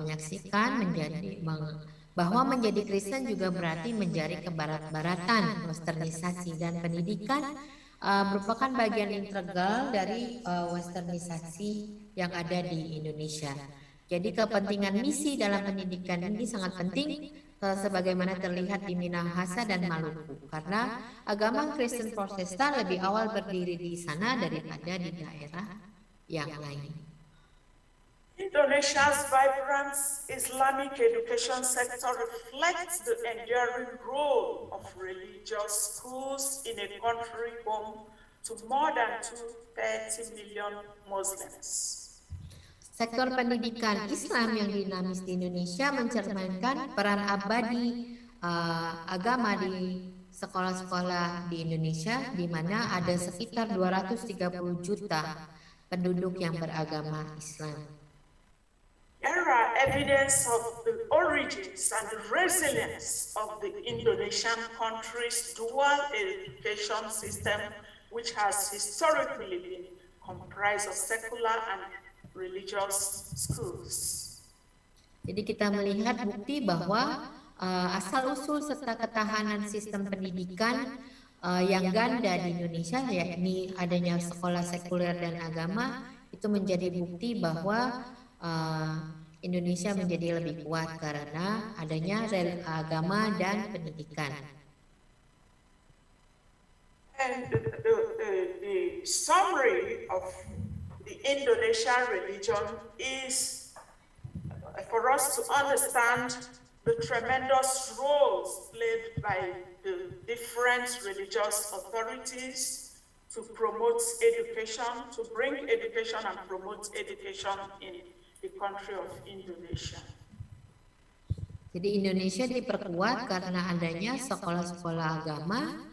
menyaksikan bahwa menjadi Kristen juga berarti menjadi kebarat-baratan, westernisasi, dan pendidikan merupakan bagian integral dari westernisasi yang ada di Indonesia. Jadi kepentingan misi dalam pendidikan ini sangat penting sebagaimana terlihat di Minahasa dan Maluku, karena agama Kristen Protestan lebih awal berdiri di sana daripada di daerah yang lain. Indonesia's vibrant Islamic education sector reflects the enduring role of religious schools in a country home to more than 230 million Muslims. Sektor pendidikan Islam yang dinamis di Indonesia mencerminkan peran abadi agama di sekolah-sekolah di Indonesia, di mana ada sekitar 230 juta penduduk yang beragama Islam. There are evidence of the origins and the resilience of the Indonesian country's dual education system, which has historically been comprised of secular and religious schools. Jadi kita melihat bukti bahwa asal-usul serta ketahanan sistem pendidikan yang ganda di Indonesia, yakni adanya sekolah sekuler dan agama, itu menjadi bukti bahwa Indonesia menjadi lebih kuat karena adanya agama dan pendidikan. And the summary of the Indonesian religion is for us to understand the tremendous roles played by the different religious authorities to promote education, to bring education and promote education in the country of Indonesia. Jadi Indonesia diperkuat karena adanya sekolah-sekolah agama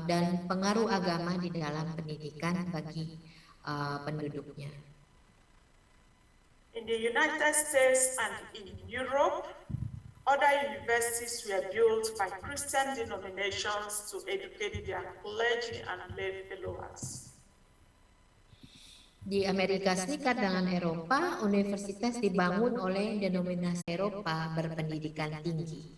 dan pengaruh agama di dalam pendidikan bagi penduduknya. In the United States and in Europe, other universities were built by Christian denominations to educate their clergy and lay followers. Di Amerika Serikat dan Eropa, universitas dibangun oleh denominasi Eropa berpendidikan tinggi.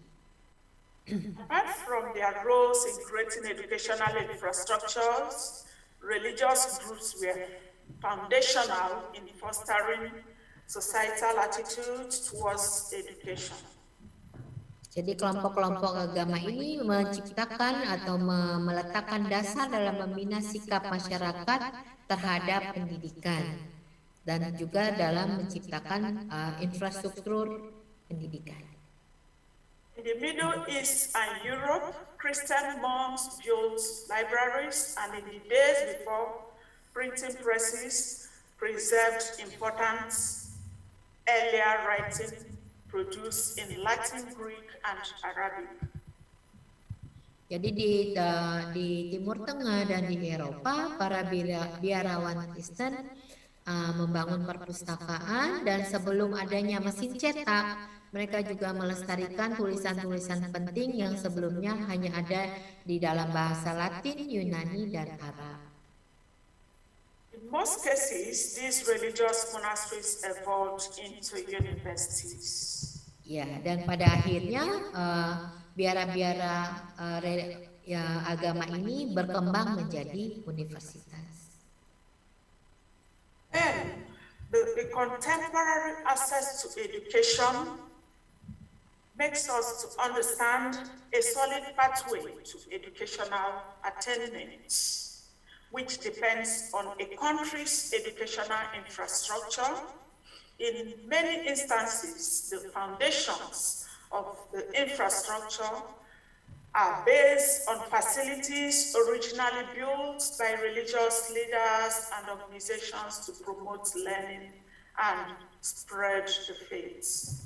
Apart from their roles in creating educational infrastructures, religious groups were foundational in fostering societal attitudes towards education. Jadi kelompok-kelompok agama ini menciptakan atau meletakkan dasar dalam membina sikap masyarakat terhadap pendidikan dan juga dalam menciptakan infrastruktur pendidikan. In the Middle East and Europe, Christian monks built libraries, and in the days before printing presses, preserved important earlier writing produced in Latin, Greek, and Arabic. Jadi di Timur Tengah dan di Eropa, para biarawan Kristen membangun perpustakaan, dan sebelum adanya mesin cetak, mereka juga melestarikan tulisan-tulisan penting yang sebelumnya hanya ada di dalam bahasa Latin, Yunani, dan Arab. In most cases, these religious monasteries evolved into universities. Ya, dan pada akhirnya biara-biara agama ini berkembang menjadi universitas. And the contemporary access to education makes us to understand a solid pathway to educational attainment, which depends on a country's educational infrastructure. In many instances, the foundations of the infrastructure are based on facilities originally built by religious leaders and organizations to promote learning and spread the faith.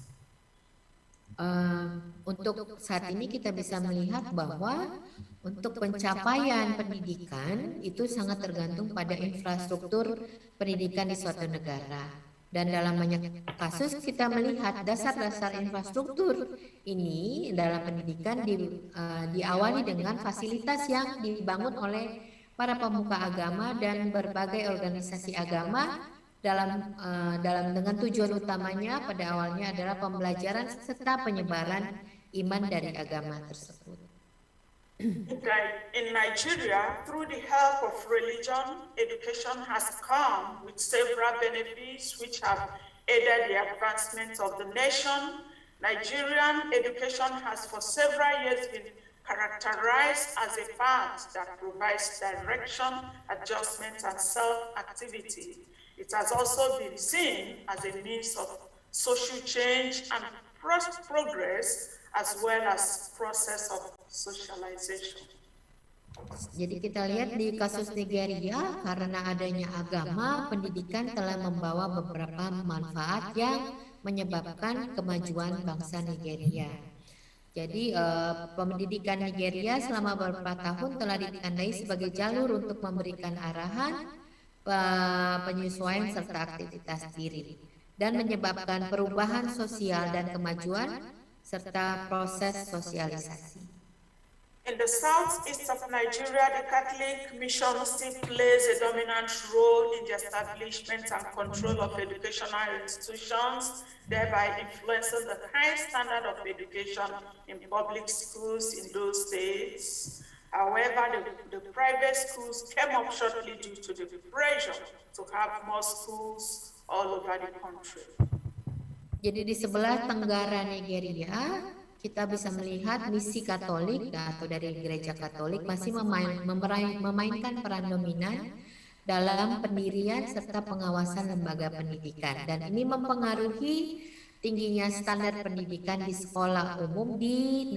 Untuk saat ini kita bisa melihat bahwa untuk pencapaian pendidikan itu sangat tergantung pada infrastruktur pendidikan di suatu negara. Dan dalam banyak kasus kita melihat dasar-dasar infrastruktur ini dalam pendidikan diawali dengan fasilitas yang dibangun oleh para pemuka agama dan berbagai organisasi agama dengan tujuan utamanya pada awalnya adalah pembelajaran serta penyebaran iman dari agama tersebut. In Nigeria, through the help of religion, education has come with several benefits which have aided the advancement of the nation. Nigerian education has for several years been characterized as a path that provides direction, adjustment, and self-activity. It has also been seen as a means of social change and progress, as well as process of socialization. Jadi kita lihat di kasus Nigeria, karena adanya agama, pendidikan telah membawa beberapa manfaat yang menyebabkan kemajuan bangsa Nigeria. Jadi pendidikan Nigeria selama beberapa tahun telah ditandai sebagai jalur untuk memberikan arahan, penyesuaian serta aktivitas diri, dan menyebabkan perubahan sosial dan kemajuan serta proses sosialisasi. In the southeast of Nigeria, the Catholic mission still plays a dominant role in the establishment and control of educational institutions, thereby influencing the high standard of education in public schools in those states. However, the private schools came up shortly due to the pressure to have more schools all over the country. Jadi di sebelah tenggara Nigeria, kita bisa melihat misi Katolik atau dari gereja Katolik masih memainkan peran dominan dalam pendirian serta pengawasan lembaga pendidikan, dan ini mempengaruhi tingginya standar pendidikan di sekolah umum di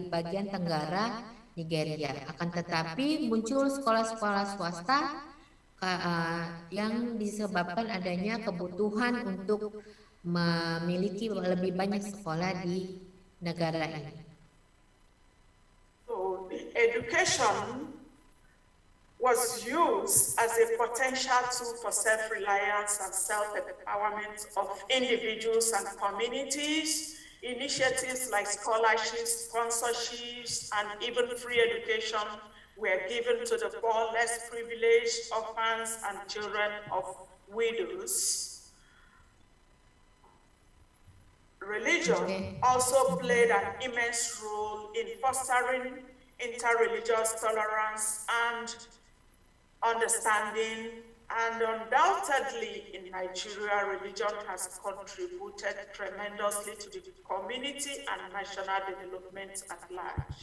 bagian tenggara Nigeria. Akan tetapi muncul sekolah-sekolah swasta yang disebabkan adanya kebutuhan untuk memiliki lebih banyak sekolah di negara ini. So the education was used as a potential tool for self-reliance and self-empowerment of individuals and communities. Initiatives like scholarships, sponsorships, and even free education were given to the poor, less privileged, orphans, and children of widows. Religion also played an immense role in fostering interreligious tolerance and understanding, and undoubtedly in Nigeria, religion has contributed tremendously to the community and national development at large.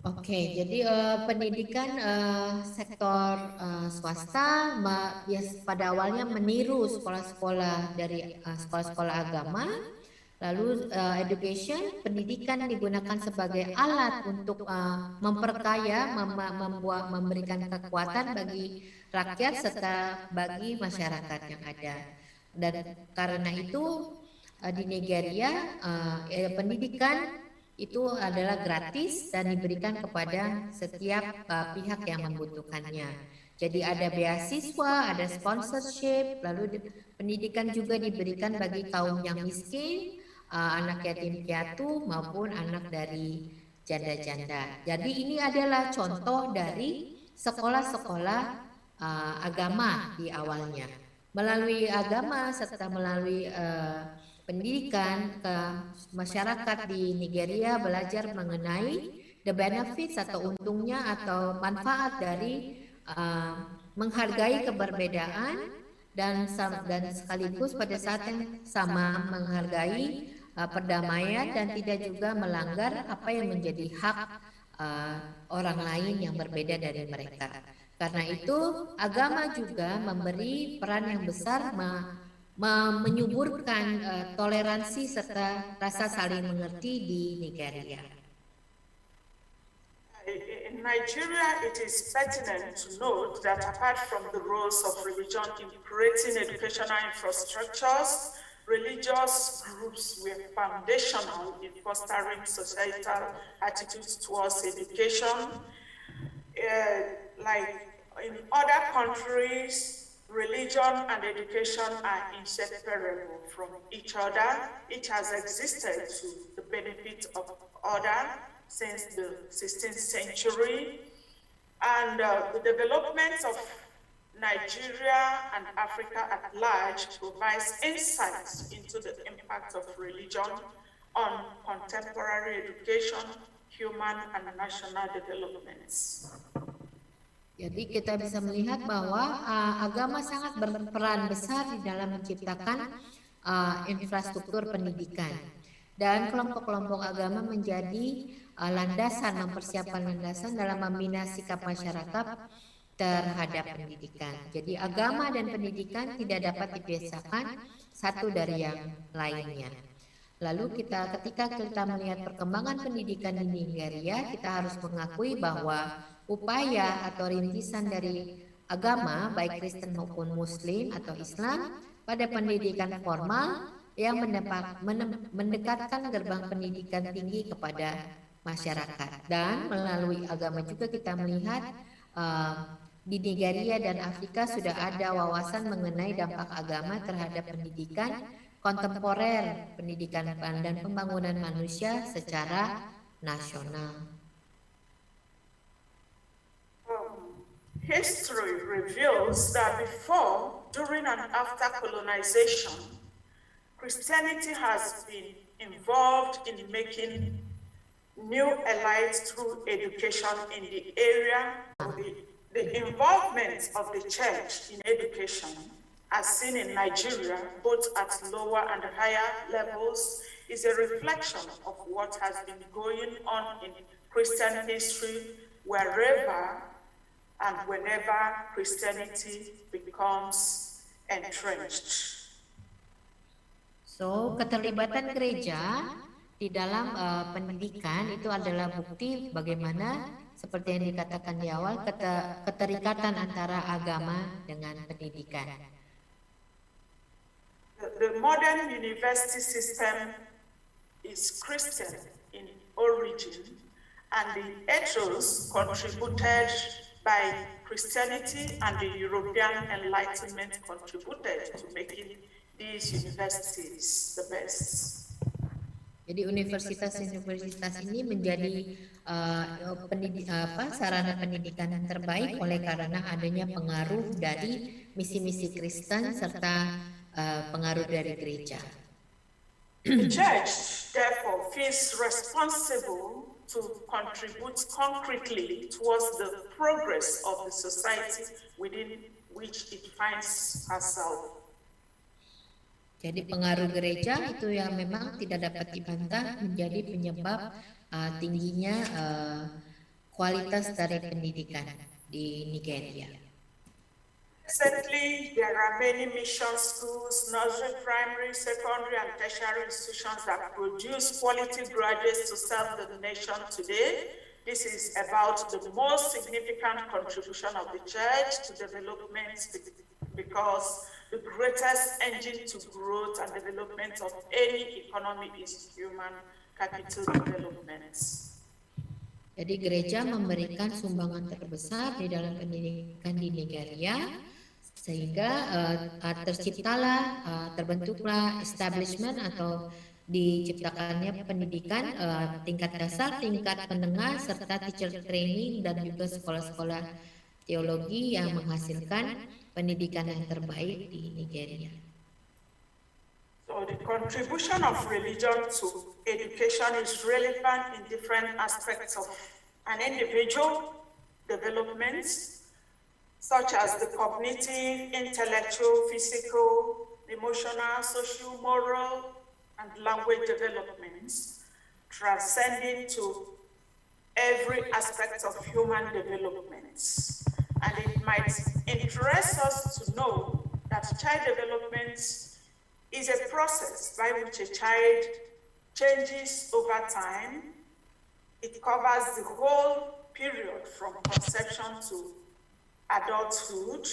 Oke, jadi pendidikan sektor swasta pada awalnya meniru sekolah-sekolah dari sekolah-sekolah agama. Lalu education, pendidikan digunakan sebagai alat untuk memperkaya, memberikan kekuatan bagi rakyat serta bagi masyarakat yang ada. Dan karena itu di Nigeria pendidikan itu adalah gratis dan diberikan kepada setiap pihak yang membutuhkannya. Jadi ada beasiswa, ada sponsorship, lalu pendidikan juga diberikan bagi kaum yang miskin, anak yatim piatu maupun anak dari janda-janda. Jadi ini adalah contoh dari sekolah-sekolah agama di awalnya. Melalui agama serta melalui pendidikan, masyarakat di Nigeria belajar mengenai the benefits atau untungnya atau manfaat dari menghargai keberbedaan dan sekaligus pada saat yang sama menghargai perdamaian dan tidak juga melanggar apa yang menjadi hak orang lain yang berbeda dari mereka. Karena itu agama juga memberi peran yang besar menyuburkan toleransi serta rasa saling mengerti di Nigeria. In Nigeria, it is pertinent to note that apart from the roles of religion in creating educational infrastructures, religious groups were foundational in fostering societal attitudes towards education. Like in other countries, religion and education are inseparable from each other. Each has existed to the benefit of other since the 16th century. And the development of Nigeria and Africa at large provides insights into the impact of religion on contemporary education, human and national developments. Jadi kita bisa melihat bahwa agama sangat berperan besar di dalam menciptakan infrastruktur pendidikan. Dan kelompok-kelompok agama menjadi landasan, mempersiapkan landasan dalam membina sikap masyarakat terhadap pendidikan. Jadi agama dan pendidikan tidak dapat dipisahkan satu dari yang lainnya. Lalu ketika kita melihat perkembangan pendidikan di Nigeria, kita harus mengakui bahwa upaya atau rintisan dari agama, baik Kristen maupun Muslim atau Islam, pada pendidikan formal yang mendekatkan gerbang pendidikan tinggi kepada masyarakat. Dan melalui agama juga kita melihat di Nigeria dan Afrika sudah ada wawasan mengenai dampak agama terhadap pendidikan kontemporer, pendidikan dan pembangunan manusia secara nasional. History reveals that before, during, and after colonization, Christianity has been involved in making new elites through education in the area. The involvement of the church in education, as seen in Nigeria, both at lower and higher levels, is a reflection of what has been going on in Christian history wherever and whenever Christianity becomes entrenched. So, keterlibatan gereja di dalam pendidikan itu adalah bukti bagaimana, seperti yang dikatakan di awal, keterikatan antara agama dengan pendidikan. The modern university system is Christian in origin, and the ethos contributed by Christianity and the European Enlightenment contributed to making these universities the best. Jadi universitas ini menjadi sarana pendidikan yang terbaik oleh karena adanya pengaruh dari misi-misi Kristen serta pengaruh dari gereja. The church therefore feels responsible to contribute concretely towards the progress of the society within which it finds herself. Jadi pengaruh gereja itu yang memang tidak dapat dibantah menjadi penyebab tingginya kualitas dari pendidikan di Nigeria. Recently, there are many mission schools, nursery, primary, secondary, and tertiary institutions that produce quality graduates to serve the nation today. This is about the most significant contribution of the church to development because the greatest engine to growth and development of any economy is human capital development. Jadi gereja memberikan sumbangan terbesar di dalam pendidikan di Nigeria, sehingga terbentuklah establishment atau diciptakannya pendidikan tingkat dasar, tingkat menengah, serta teacher training dan juga sekolah-sekolah teologi yang menghasilkan pendidikan yang terbaik di Nigeria. So the contribution of religion to education is relevant in different aspects of an individual development, such as the cognitive, intellectual, physical, emotional, social, moral, and language developments, transcending to every aspect of human development. And it might interest us to know that child development is a process by which a child changes over time. It covers the whole period from conception to adulthood,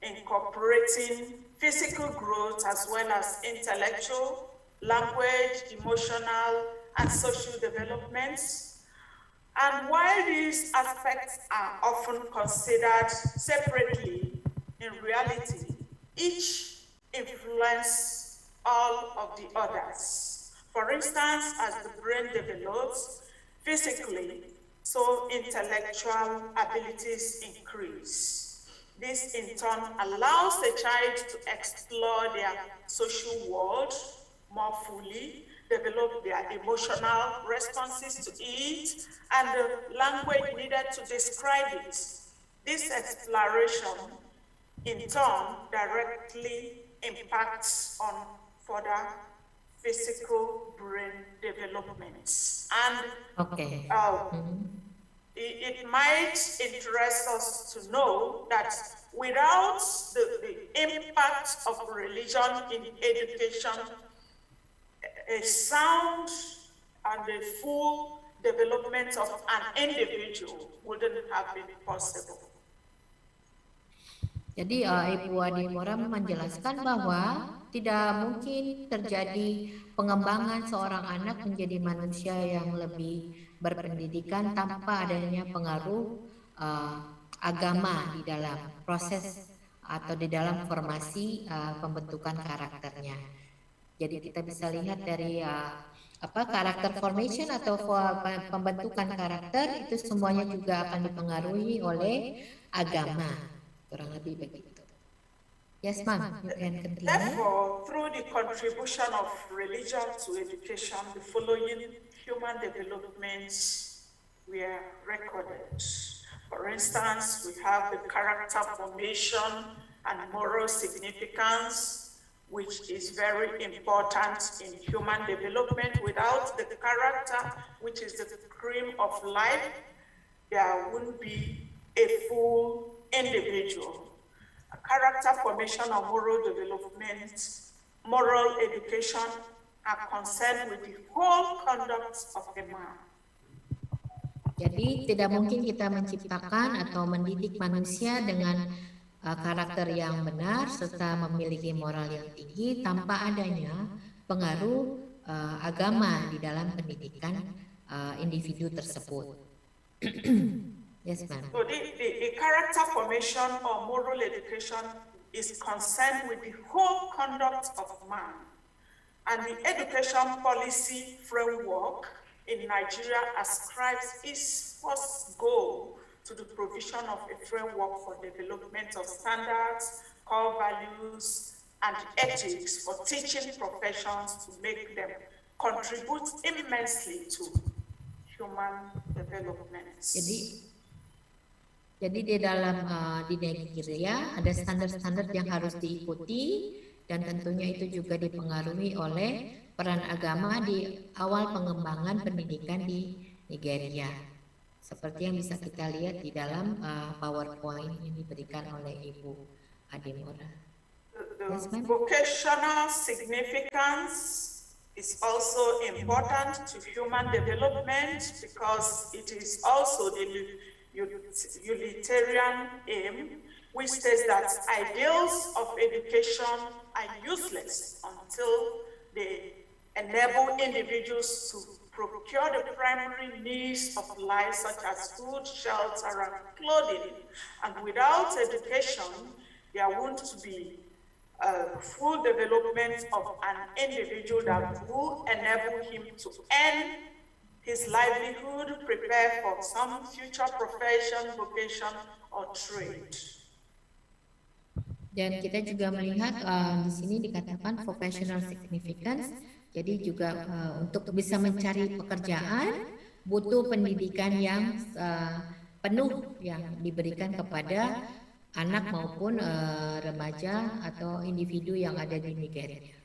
incorporating physical growth as well as intellectual, language, emotional, and social developments. And while these aspects are often considered separately, in reality, each influences all of the others. For instance, as the brain develops physically, so intellectual abilities increase. This in turn allows the child to explore their social world more fully, develop their emotional responses to it, and the language needed to describe it. This exploration, in turn, directly impacts on further physical brain developments. And Oke. it might interest us to know that without the impact of religion in education, a sound and a full development of an individual wouldn't have been possible. Jadi Ibu Adimora menjelaskan bahwa tidak mungkin terjadi pengembangan seorang anak menjadi manusia yang lebih berpendidikan tanpa adanya pengaruh agama di dalam proses atau di dalam formasi pembentukan karakternya. Jadi kita bisa lihat dari karakter formation atau pembentukan karakter itu semuanya juga akan dipengaruhi oleh agama. Kurang lebih begitu. Yes, ma'am, you can continue. Therefore, through the contribution of religion to education, the following human developments were recorded. For instance, we have the character formation and moral significance, which is very important in human development. Without the character, which is the cream of life, there wouldn't be a full individual. A character formation or moral development, moral education are concerned with the whole conduct of a man. Jadi tidak mungkin kita menciptakan atau mendidik manusia dengan karakter yang benar serta memiliki moral yang tinggi tanpa adanya pengaruh agama di dalam pendidikan individu tersebut. Yes, ma'am. So the character formation or moral education is concerned with the whole conduct of man. And the education policy framework in Nigeria ascribes its first goal to the provision of a framework for development of standards, core values, and ethics for teaching professions to make them contribute immensely to human development. Jadi di dalam di Nigeria ada standar-standar yang harus diikuti dan tentunya itu juga dipengaruhi oleh peran agama di awal pengembangan pendidikan di Nigeria. Seperti yang bisa kita lihat di dalam PowerPoint yang diberikan oleh Ibu Adimora. Yes, ma'am. Vocational significance is also important to human development because it is also the utilitarian aim, which says that ideals of education are useless until they enable individuals to procure the primary needs of life, such as food, shelter, and clothing. And without education, there won't be full development of an individual that will enable him to earn his livelihood, prepare for some future profession, vocation, or trade. Dan kita juga melihat di sini dikatakan vocational significance. Jadi juga untuk bisa mencari pekerjaan butuh pendidikan yang penuh yang diberikan kepada anak maupun remaja atau individu yang ada di Nigeria.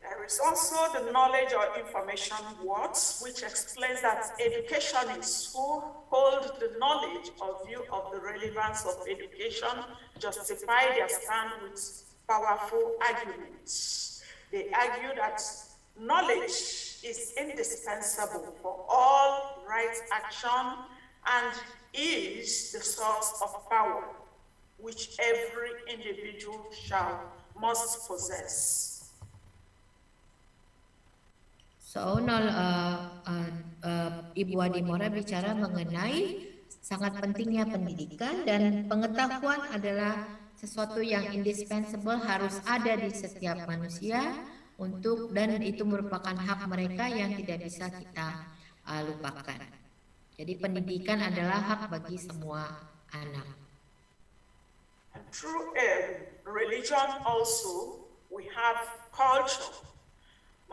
There is also the knowledge or information words, which explains that educationists who hold the knowledge or view of the relevance of education justify their stand with powerful arguments. They argue that knowledge is indispensable for all right action and is the source of power, which every individual must possess. So, Ibu Adimora bicara mengenai sangat pentingnya pendidikan dan pengetahuan adalah sesuatu yang indispensable harus ada di setiap manusia dan itu merupakan hak mereka yang tidak bisa kita lupakan. Jadi pendidikan adalah hak bagi semua anak. And through religion also, we have culture.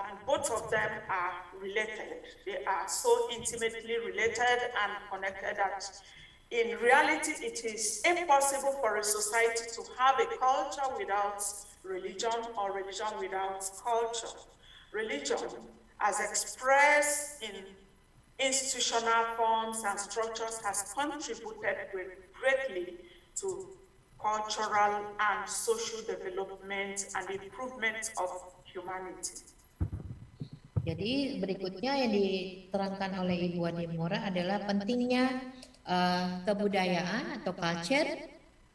And both of them are related. They are so intimately related and connected that in reality, it is impossible for a society to have a culture without religion or religion without culture. Religion, as expressed in institutional forms and structures, has contributed greatly to cultural and social development and improvement of humanity. Jadi berikutnya yang diterangkan oleh Ibu Adimora adalah pentingnya kebudayaan atau culture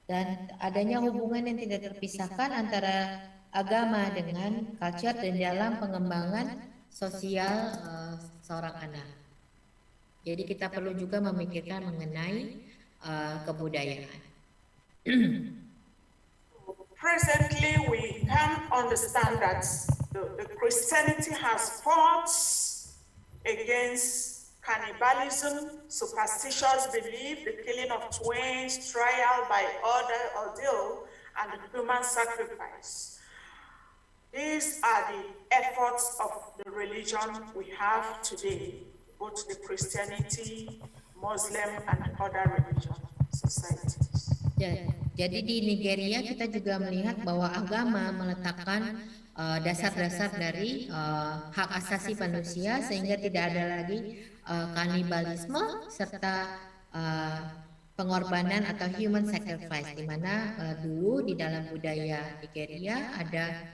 dan adanya hubungan yang tidak terpisahkan antara agama dengan culture dan dalam pengembangan sosial seorang anak. Jadi kita perlu juga memikirkan mengenai kebudayaan. Presently, we can understand that the Christianity has fought against cannibalism, superstitious belief, the killing of twins, trial by ordeal, and human sacrifice. These are the efforts of the religion we have today, both the Christianity, Muslim, and other religious societies. Jadi di Nigeria kita juga melihat bahwa agama meletakkan dasar-dasar dari hak asasi manusia sehingga tidak ada lagi kanibalisme serta pengorbanan atau human sacrifice, di mana dulu di dalam budaya Nigeria ada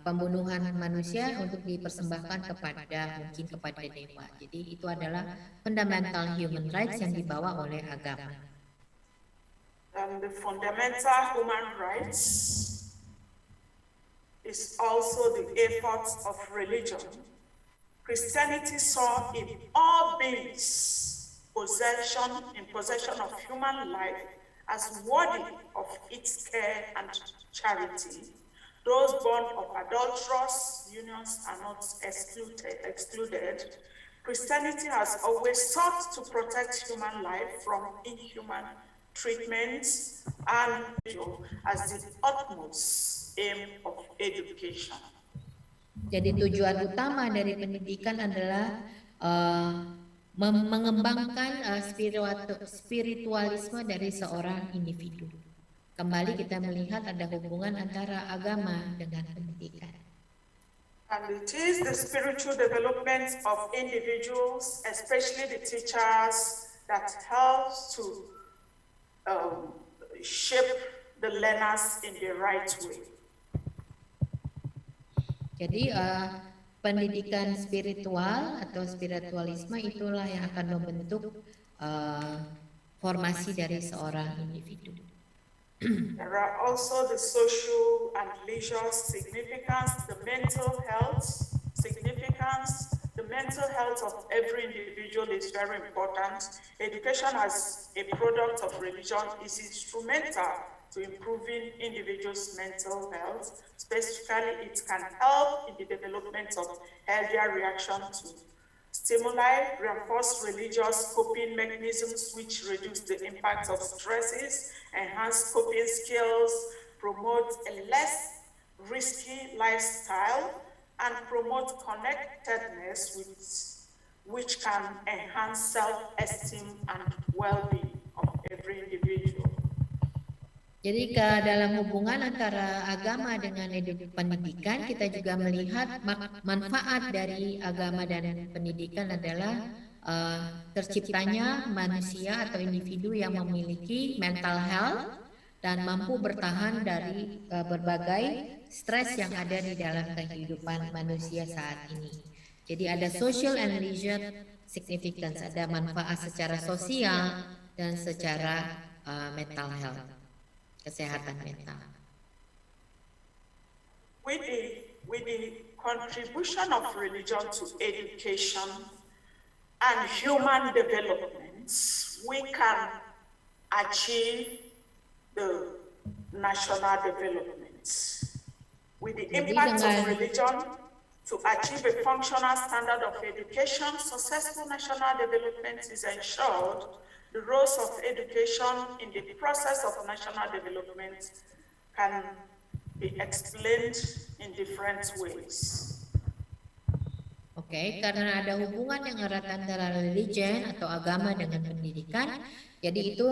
pembunuhan manusia untuk dipersembahkan kepada dewa. Jadi itu adalah fundamental human rights yang dibawa oleh agama. The fundamental human rights is also the efforts of religion. Christianity saw in all beings in possession of human life as worthy of its care and charity. Those born of adulterous unions are not excluded. Christianity has always sought to protect human life from inhuman treatments and as the utmost aim of education. Jadi tujuan utama dari pendidikan adalah mengembangkan spiritualisme dari seorang individu. Kembali kita melihat ada hubungan antara agama dengan pendidikan. And it is the spiritual development of individuals, especially the teachers, that helps to shape the learners in the right way. Jadi pendidikan spiritual atau spiritualisme itulah yang akan membentuk formasi dari seorang individu. There are also the social and leisure significance, the mental health significance. The mental health of every individual is very important. Education as a product of religion is instrumental to improving individuals' mental health. Specifically, it can help in the development of healthier reaction to stimuli, reinforce religious coping mechanisms which reduce the impact of stresses, enhance coping skills, promote a less risky lifestyle, and promote connectedness which can enhance self-esteem and well-being of every individual. Jadi dalam hubungan antara agama dengan pendidikan, kita juga melihat manfaat dari agama dan pendidikan adalah terciptanya manusia atau individu yang memiliki mental health dan mampu bertahan dari berbagai stres yang ada di dalam kehidupan manusia saat ini. Jadi ada social and leisure significance, ada manfaat secara sosial dan secara mental health, kesehatan mental. With the contribution of religion to education and human development, we can achieve the national development. With the impact of religion to achieve a functional standard of education, successful national development is ensured. The roles of education in the process of national development can be explained in different ways. Oke, karena ada hubungan yang erat antara religion atau agama dengan pendidikan, jadi itu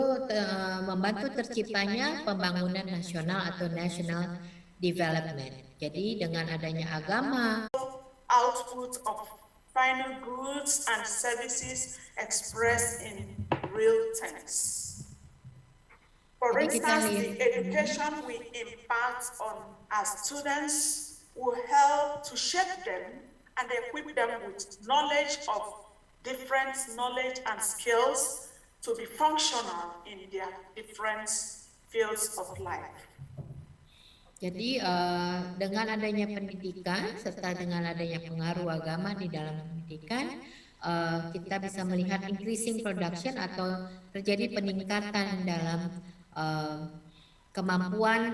membantu terciptanya pembangunan nasional atau national development. Jadi dengan adanya agama, output of final goods and services expressed in real terms. For instance, the education we impart on our students will help to shape them and equip them with knowledge of different knowledge and skills to be functional in their different fields of life. Jadi dengan adanya pendidikan serta dengan adanya pengaruh agama di dalam pendidikan, kita bisa melihat increasing production atau terjadi peningkatan dalam kemampuan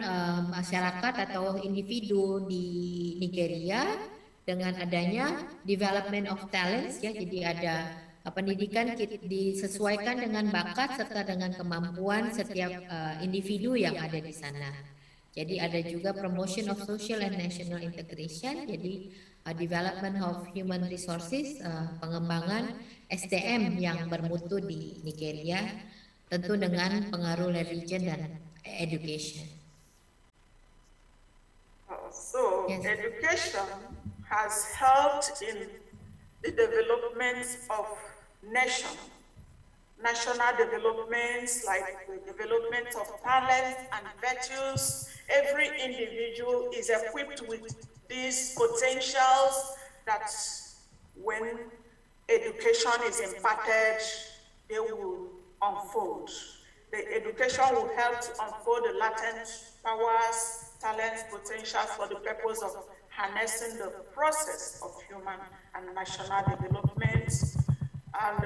masyarakat atau individu di Nigeria dengan adanya development of talents, ya. Jadi ada pendidikan disesuaikan dengan bakat serta dengan kemampuan setiap individu yang ada di sana. Jadi ada juga promotion of social and national integration, jadi development of human resources, pengembangan SDM yang bermutu di Nigeria, tentu dengan pengaruh religion dan education. So yes. Education has helped in the development of national developments, like the development of talent and virtues. Every individual is equipped with these potentials that when education is imparted, they will unfold. The education will help to unfold the latent powers, talents, potentials for the purpose of harnessing the process of human and national development, and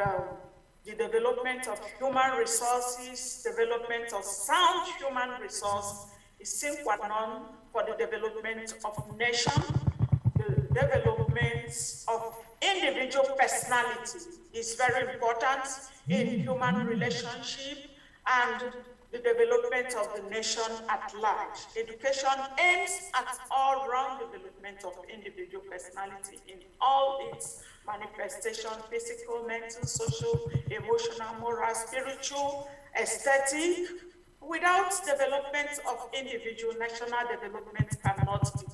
the development of human resources, development of sound human resource is sine qua non for the development of nation, the development of individual personality is very important in human relationship and the development of the nation at large. Education aims at all-round development of individual personality in all its manifestations: physical, mental, social, emotional, moral, spiritual, aesthetic. Without development of individual, national development cannot be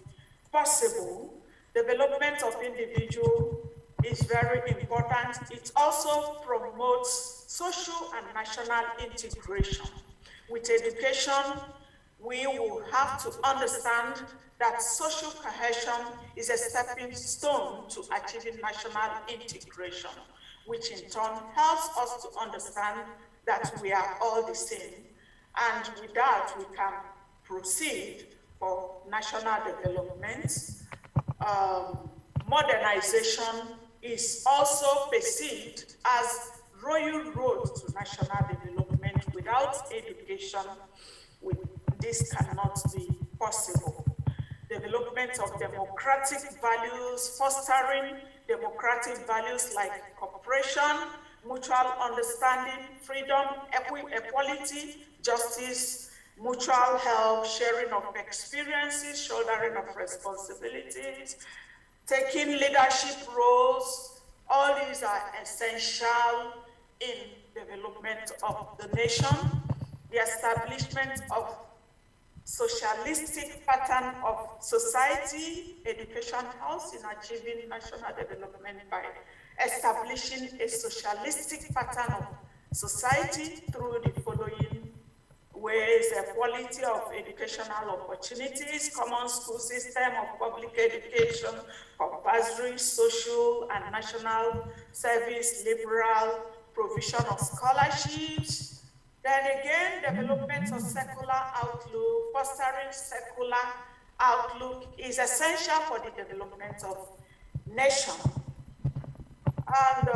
possible. Development of individual is very important. It also promotes social and national integration. With education, we will have to understand that social cohesion is a stepping stone to achieving national integration, which in turn helps us to understand that we are all the same. And with that, we can proceed for national development. Modernization is also perceived as royal road to national development. Without education, this cannot be possible. Development of democratic values, fostering democratic values like cooperation, mutual understanding, freedom, equality, justice, mutual help, sharing of experiences, shouldering of responsibilities, taking leadership roles. All these are essential in development of the nation, the establishment of socialistic pattern of society. Education helps in achieving national development by establishing a socialistic pattern of society through the following ways: equality of educational opportunities, common school system of public education, compulsory social and national service, liberal provision of scholarships. Then again, development of secular outlook, fostering secular outlook is essential for the development of nation. And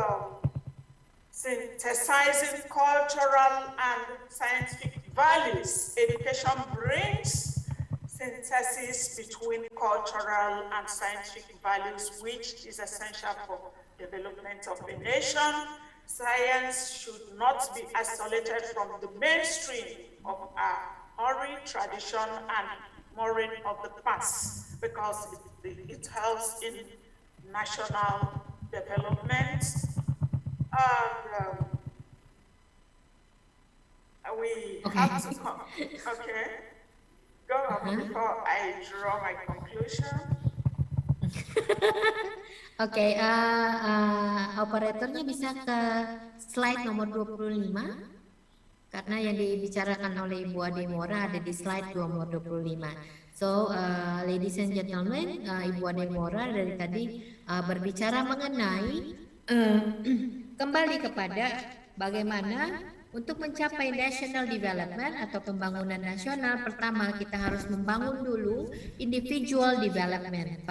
synthesizing cultural and scientific values. Education brings synthesis between cultural and scientific values, which is essential for development of a nation. Science should not be isolated from the mainstream of our tradition and moral of the past, because it helps in national development. And we have to come. Okay. Go on before I draw my conclusion. Oke, operatornya bisa ke slide nomor 25 karena yang dibicarakan oleh Ibu Ademora ada di slide nomor 25. So, ladies and gentlemen, Ibu Ademora dari tadi berbicara mengenai kembali kepada bagaimana untuk mencapai national development atau pembangunan nasional. Pertama, kita harus membangun dulu individual development,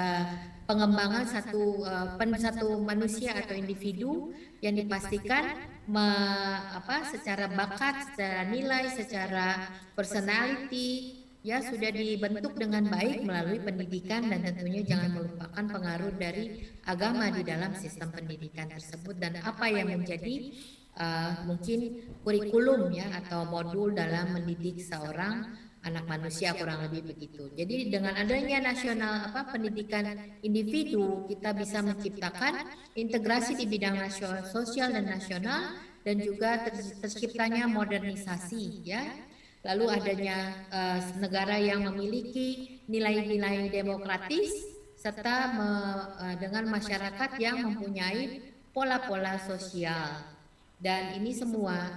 pengembangan satu manusia atau individu yang dipastikan secara bakat, secara nilai, secara personality ya sudah dibentuk dengan baik melalui pendidikan, dan tentunya jangan melupakan pengaruh dari agama di dalam sistem pendidikan tersebut dan apa yang menjadi mungkin kurikulum ya atau modul dalam mendidik seorang anak manusia, kurang lebih begitu. Jadi dengan adanya nasional pendidikan individu, kita bisa menciptakan integrasi di bidang sosial dan nasional, dan juga terciptanya modernisasi ya. Lalu adanya negara yang memiliki nilai-nilai demokratis serta dengan masyarakat yang mempunyai pola-pola sosial. Dan ini semua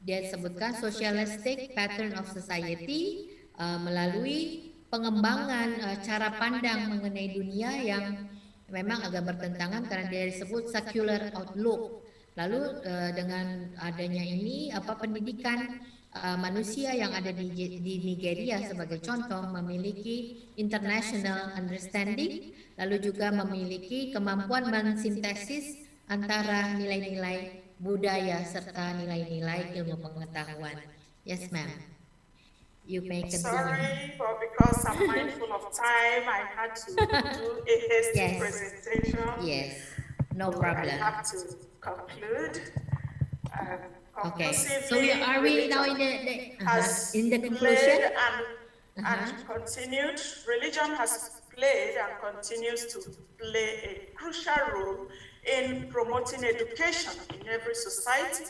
dia sebutkan socialistic pattern of society melalui pengembangan cara pandang mengenai dunia yang memang agak bertentangan karena dia disebut secular outlook. Lalu dengan adanya ini pendidikan manusia yang ada di Nigeria sebagai contoh memiliki international understanding, lalu juga memiliki kemampuan mensintesis antara nilai-nilai budaya serta nilai-nilai ilmu pengetahuan. Yes, ma'am. You may continue. Sorry, but because I'm mindful of time, I had to do a hasty presentation. Yes, no problem. I have to conclude. Okay, so are we now in the conclusion? And continued. Religion has played and continues to play a crucial role in promoting education in every society.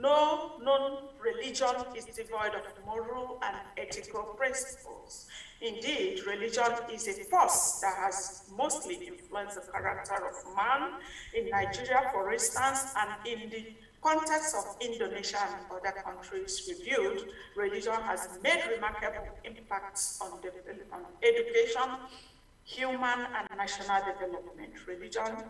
No known religion is devoid of moral and ethical principles. Indeed, religion is a force that has mostly influenced the character of man in Nigeria, for instance, and in the context of Indonesia and other countries reviewed, religion has made remarkable impacts on education, human and national development. Religion,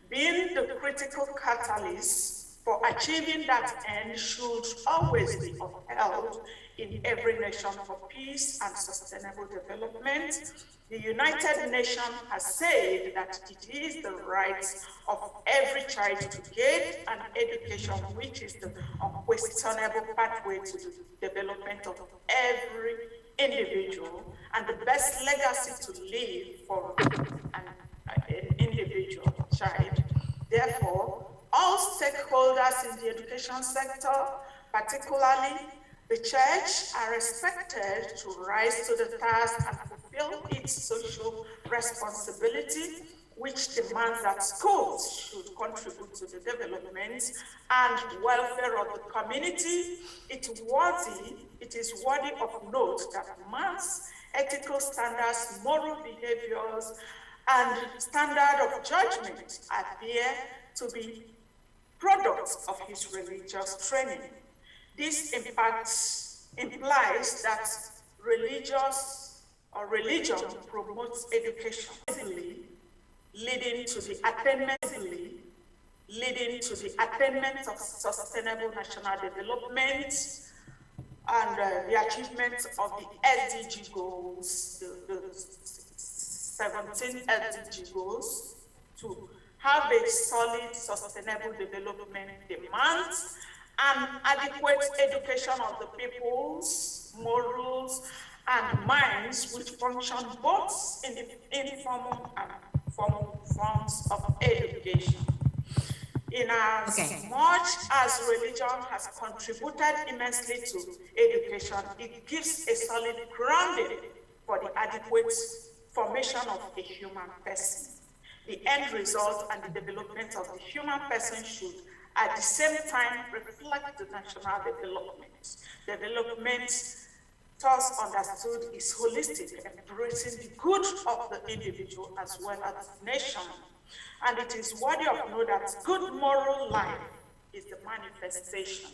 being the critical catalyst for achieving that end, should always be upheld in every nation for peace and sustainable development. The United Nations has said that it is the right of every child to get an education, which is the unquestionable pathway to the development of every individual and the best legacy to leave for an individual child. Therefore, all stakeholders in the education sector, particularly the church, are expected to rise to the task and fulfill its social responsibility, which demands that schools should contribute to the development and welfare of the community. It is worthy of note that man's ethical standards, moral behaviors, and standard of judgment appear to be products of his religious training. This implies that religion promotes education, leading to the attainment of sustainable national development and the achievement of the SDG goals, the 17 SDG goals, to have a solid sustainable development demands and adequate education of the people's morals and minds, which function both in the informal and formal forms of education. In as much as religion has contributed immensely to education, it gives a solid grounding for the adequate formation of a human person. the end result and the development of the human person should at the same time reflect the national development. Development, thus understood, is holistic, embracing the good of the individual as well as the nation. And it is worthy of note that good moral life is the manifestation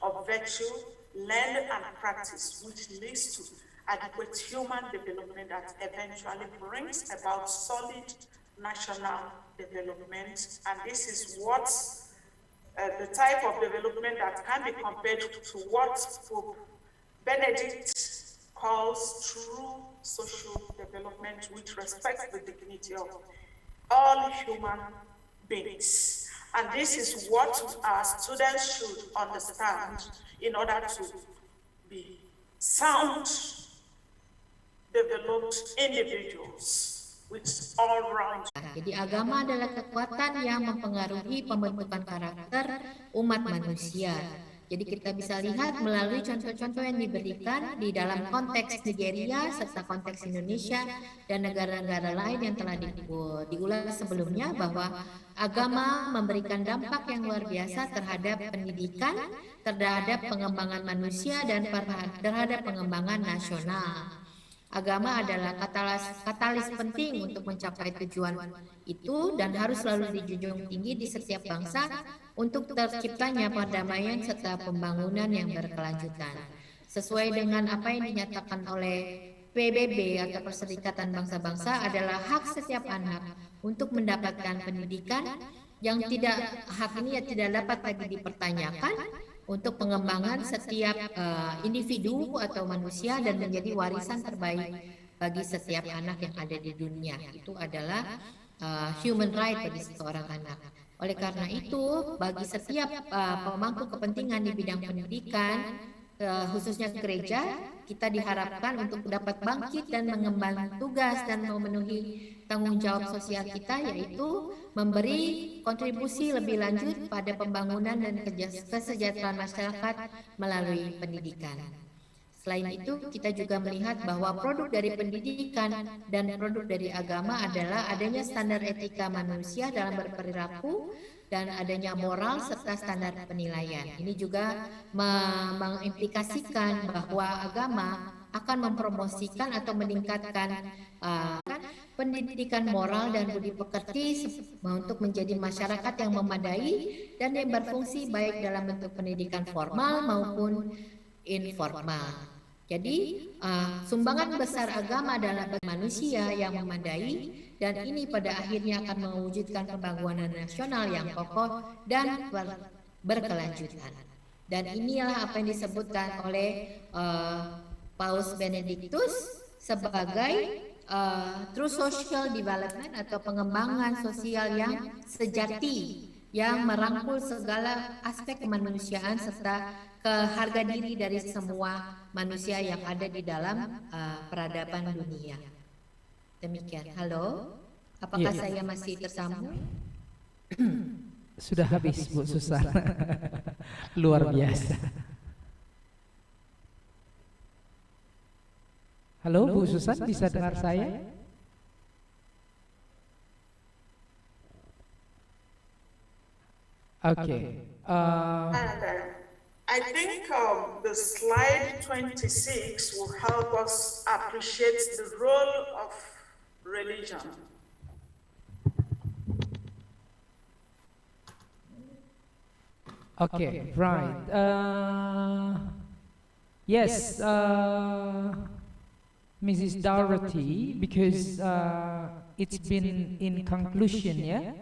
of virtue, learned and practice, which leads to adequate human development that eventually brings about solid national development. And this is what the type of development that can be compared to what Pope Benedict calls true social development, which respects the dignity of all human beings. And this is what our students should understand in order to be sound, developed individuals with all-round. Jadi agama adalah kekuatan yang mempengaruhi pembentukan karakter umat manusia. Jadi kita bisa lihat melalui contoh-contoh yang diberikan di dalam konteks Nigeria serta konteks Indonesia dan negara-negara lain yang telah diulas sebelumnya, bahwa agama memberikan dampak yang luar biasa terhadap pendidikan, terhadap pengembangan manusia, dan terhadap pengembangan nasional. Agama adalah katalis penting untuk mencapai tujuan itu dan harus selalu dijunjung tinggi di setiap bangsa untuk terciptanya perdamaian serta pembangunan yang berkelanjutan. Sesuai dengan apa yang dinyatakan oleh PBB atau Perserikatan Bangsa-Bangsa, adalah hak setiap anak untuk mendapatkan pendidikan yang hak ini tidak dapat lagi dipertanyakan untuk pengembangan setiap individu atau manusia dan menjadi warisan terbaik bagi setiap anak yang ada di dunia. Itu adalah human right bagi seorang anak. Oleh karena itu, bagi setiap pemangku kepentingan di bidang pendidikan, khususnya gereja, kita diharapkan untuk dapat bangkit dan mengemban tugas dan memenuhi tanggung jawab sosial kita, yaitu memberi kontribusi lebih lanjut pada pembangunan dan kesejahteraan masyarakat melalui pendidikan. Selain itu, kita juga melihat bahwa produk dari pendidikan dan produk dari agama adalah adanya standar etika manusia dalam berperilaku dan adanya moral serta standar penilaian. Ini juga mengimplikasikan bahwa agama akan mempromosikan atau meningkatkan pendidikan moral dan budi pekerti untuk menjadi masyarakat yang memadai dan yang berfungsi baik dalam bentuk pendidikan formal maupun informal. Jadi sumbangan besar agama adalah bagi manusia yang memadai, dan ini pada akhirnya akan mewujudkan pembangunan nasional yang kokoh dan berkelanjutan. Dan inilah apa yang disebutkan oleh Paus Benedictus sebagai true social development atau pengembangan sosial yang sejati, yang merangkul segala aspek kemanusiaan serta harga diri dari semua manusia yang ada di dalam peradaban dunia. Demikian. Halo, apakah saya masih tersambung? Sudah habis, Bu Susan. Luar biasa. Halo, Bu Susan, bisa dengar saya? Oke. I think the slide 26 will help us appreciate the role of religion. Okay, right. Yes, Mrs. Dorothy, because it's been in conclusion, yeah?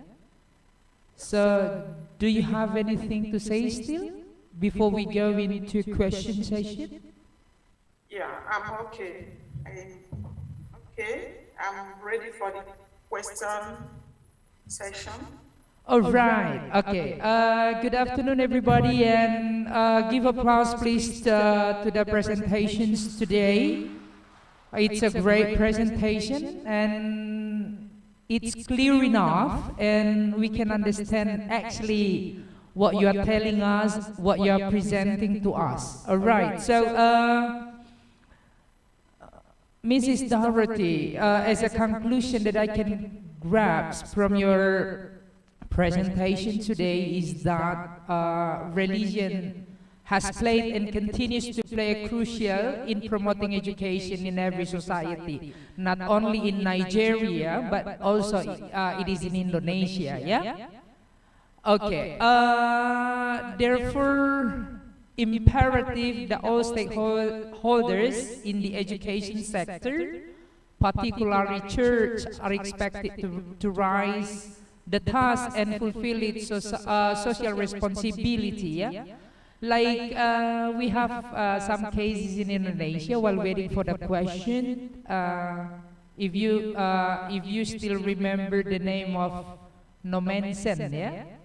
So, do you have anything to say still before we go into question session? Yeah, I'm okay. I'm ready for the question session. All right. Okay. Good afternoon, everybody, and give applause, please, to the presentations today. It's a great presentation, and it's clear enough, and we can understand actually what you are telling us, what you are presenting to us. All right. So, Mrs. Dorothy, as a conclusion that I can grasp from your presentation today is that religion has played and continues to play a crucial in promoting education in every society, not only in Nigeria, but also it is in Indonesia, yeah? Okay, therefore, imperative that all stakeholders in the education sector, particularly church, are expected to rise the task and fulfill its social responsibility, yeah? Like we have some cases in Indonesia while waiting for the question. If you still remember the name of Nomensen, yeah.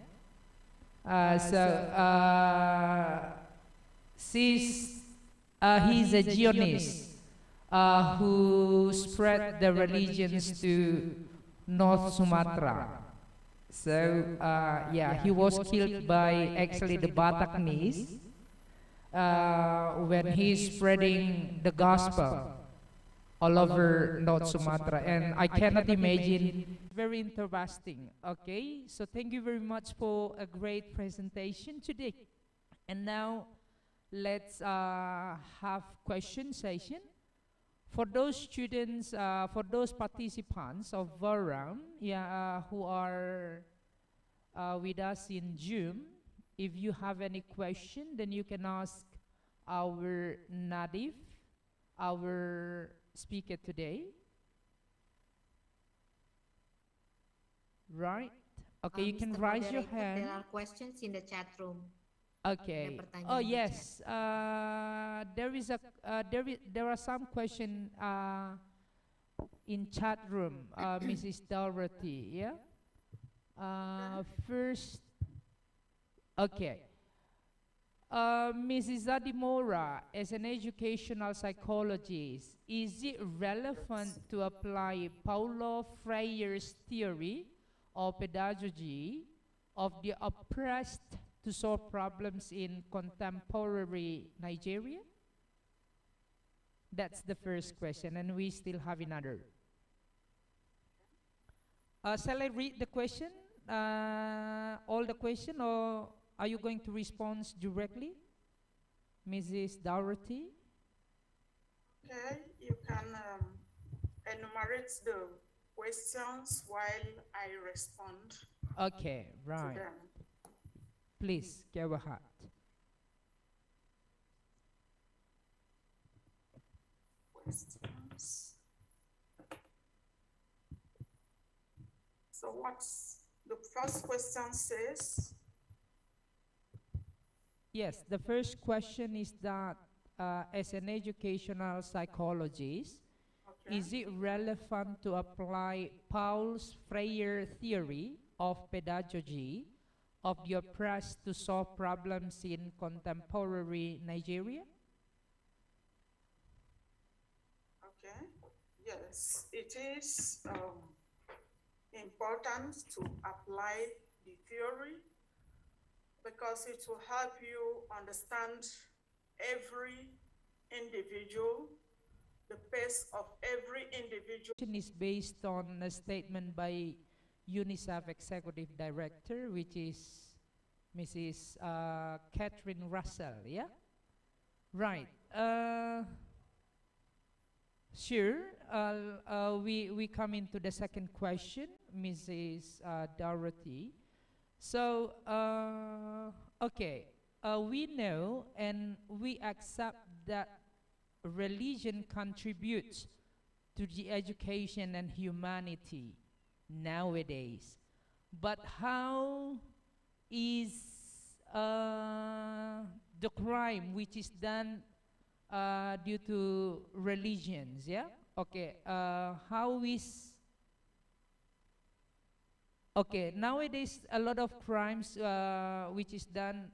He's a Zionist who spread the religions to North Sumatra. So, yeah, he was killed by actually the Bataknis when he's spreading the gospel all over North Sumatra. And I cannot imagine, very interesting. Okay, so thank you very much for a great presentation today. And now, let's have question session. For those students, for those participants of Varam, who are with us in Zoom, if you have any question, then you can ask our Nadif, our speaker today. Right? Okay, you can Mr. raise your Moderator, hand. there are questions in the chat room. Okay. Oh yes. There are some questions in chat room. Mrs. Dorothy. Yeah. First. Okay. Mrs. Adimora, as an educational psychologist, is it relevant to apply Paulo Freire's theory of pedagogy of the oppressed to solve problems in contemporary Nigeria? That's the first question, and we still have another. Shall I read the question, all the question, or are you going to respond directly, Mrs. Dorothy? Okay, you can enumerate the questions while I respond. Okay, right. To them. Please, go ahead. Questions. So what's the first question says? Yes, the first question is that as an educational psychologist, is it relevant to apply Paul Freire's theory of pedagogy of the oppressed to solve problems in contemporary Nigeria? Okay, yes, it is important to apply the theory because it will help you understand every individual, the pace of every individual. Is based on a statement by UNICEF Executive Director, which is Mrs. Catherine Russell, yeah? Right. Sure. We come into the second question, Mrs. Dorothy. So, okay, we know and we accept that religion contributes to the education and humanity nowadays. But how is the crime which is done due to religions, yeah? Okay, how is... Okay, nowadays a lot of crimes which is done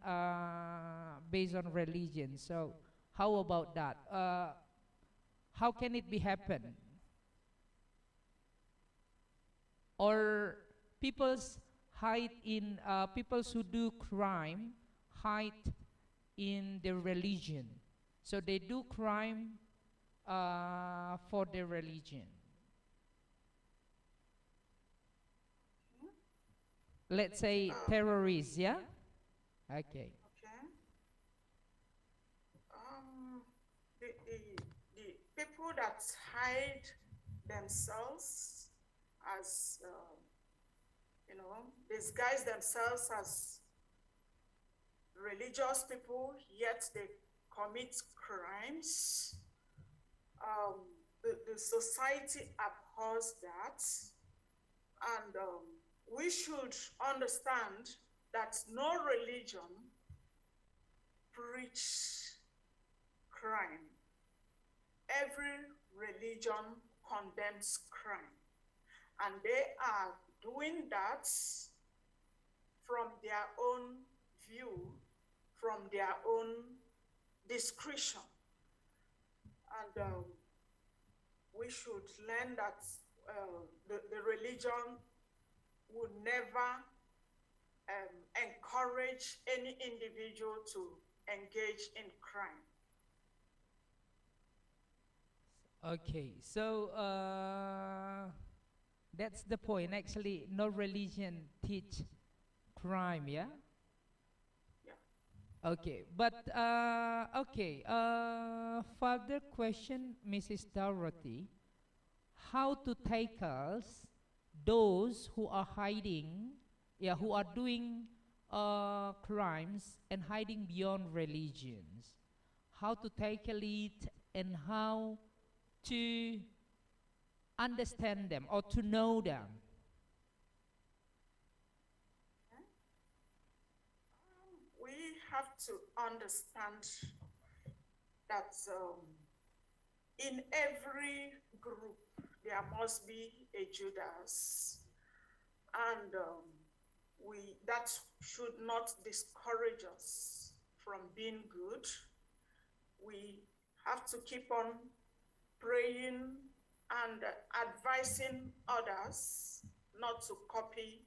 based on religion. So how about that? How can it be happen? Or people's hide in people who do crime hide in their religion. So they do crime for their religion. let's say terrorists, yeah? Okay. Okay. The people that hide themselves as, disguise themselves as religious people, yet they commit crimes. The society abhors that, and we should understand that no religion preaches crime. Every religion condemns crime, and they are doing that from their own view, from their own discretion. And we should learn that the religion would never encourage any individual to engage in crime. Okay, so that's the point. Actually, no religion teach crime, yeah? Yeah. Okay, but further question, Mrs. Dorothy, how to tackle those who are hiding, who are doing crimes and hiding beyond religions? How to tackle it and how to understand them or to know them? We have to understand that in every group there must be a Judas, and that should not discourage us from being good. We have to keep on praying and advising others not to copy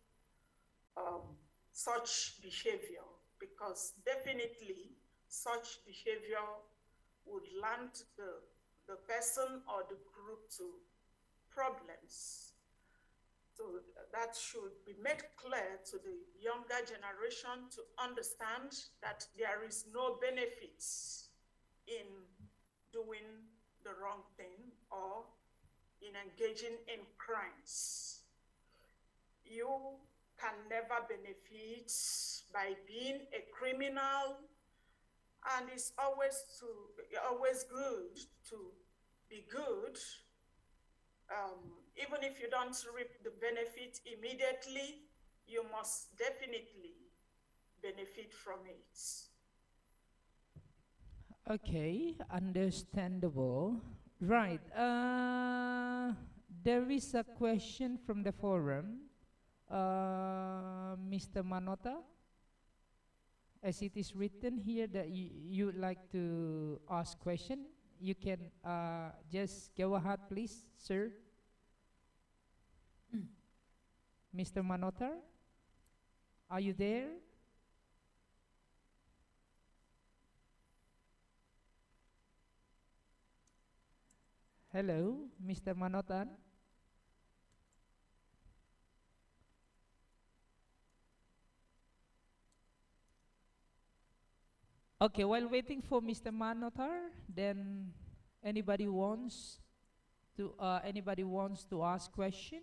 such behavior, because definitely such behavior would land the person or the group to problems. So that should be made clear to the younger generation to understand that there is no benefits in doing the wrong thing or in engaging in crimes. You can never benefit by being a criminal, and it's always good to be good. Even if you don't reap the benefit immediately, you must definitely benefit from it. Okay, understandable. Right. There is a question from the forum. Mr. Manota, as it is written here that you would like to ask question, you can just go ahead, please, sir. Mr. Manota, are you there? Hello, Mr. Manotan. Okay, while waiting for Mr. Manotar, then anybody wants to ask question?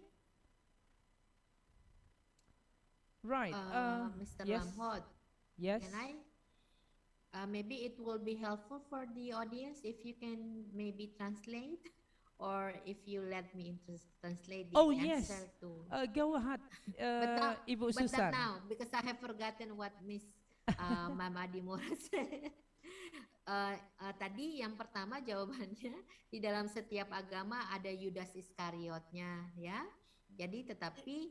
Right. Mr. Yes. Lamhot, Yes. can I? Maybe it will be helpful for the audience if you can maybe translate, or if you let me translate the answer yes. to. Go ahead, Ibu But Susan. not now, because I have forgotten what Miss Mama Adimora said. Tadi yang pertama jawabannya di dalam setiap agama ada Yudas Iskariotnya, ya. Jadi tetapi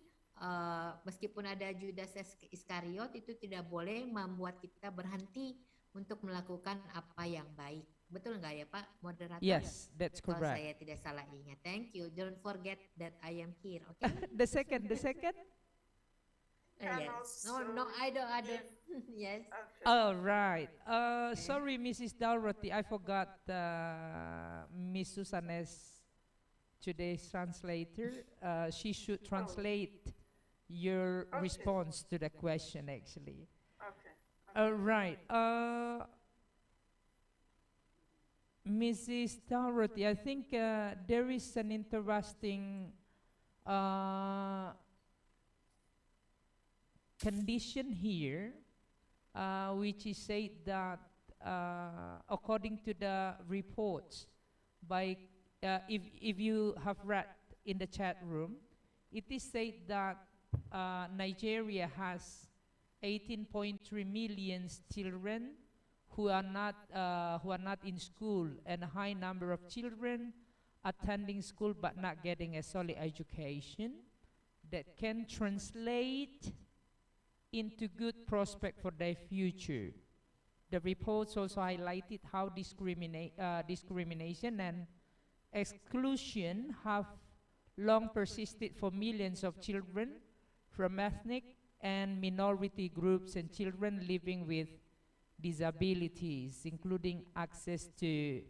meskipun ada Judas Iskariot itu tidak boleh membuat kita berhenti untuk melakukan apa yang baik. Betul nggak ya Pak Moderator? Yes, that's Kalau correct. saya tidak salah ingat. Thank you. Don't forget that I am here. Okay? The second. Yes. No, I don't. Yes. Okay. Oh, right. Sorry, Mrs. Dorothy, I forgot Miss Susan as today's translator. She should translate your Okay. response to the question, actually. Okay. All right. Mrs. Dorothy, I think there is an interesting condition here, which is said that according to the reports by, if you have read in the chat room, it is said that Nigeria has 18.3 million children who are not in school, and a high number of children attending school but not getting a solid education that can translate into good prospect for their future. The reports also highlighted how discrimination and exclusion have long persisted for millions of children from ethnic and minority groups and children living with disabilities, including access to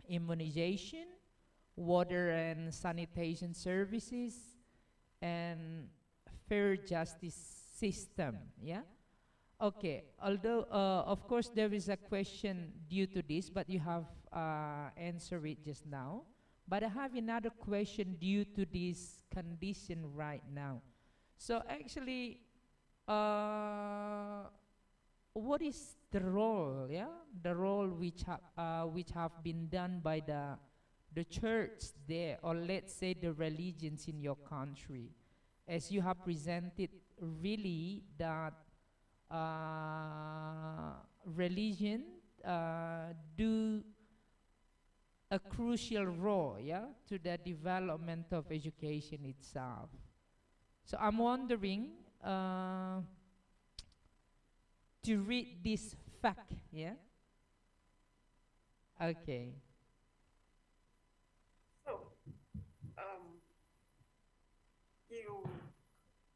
immunization, water and sanitation services, and fair justice system. Yeah. Okay. Although, of course, there is a question due to this, but you have answered it just now. But I have another question due to this condition right now. So actually, what is the role? Yeah, the role which have been done by the church there, or let's say the religions in your country, as you have presented, really that religion do a crucial role, yeah, to the development of education itself. So I'm wondering to read this fact, yeah. Okay. So, you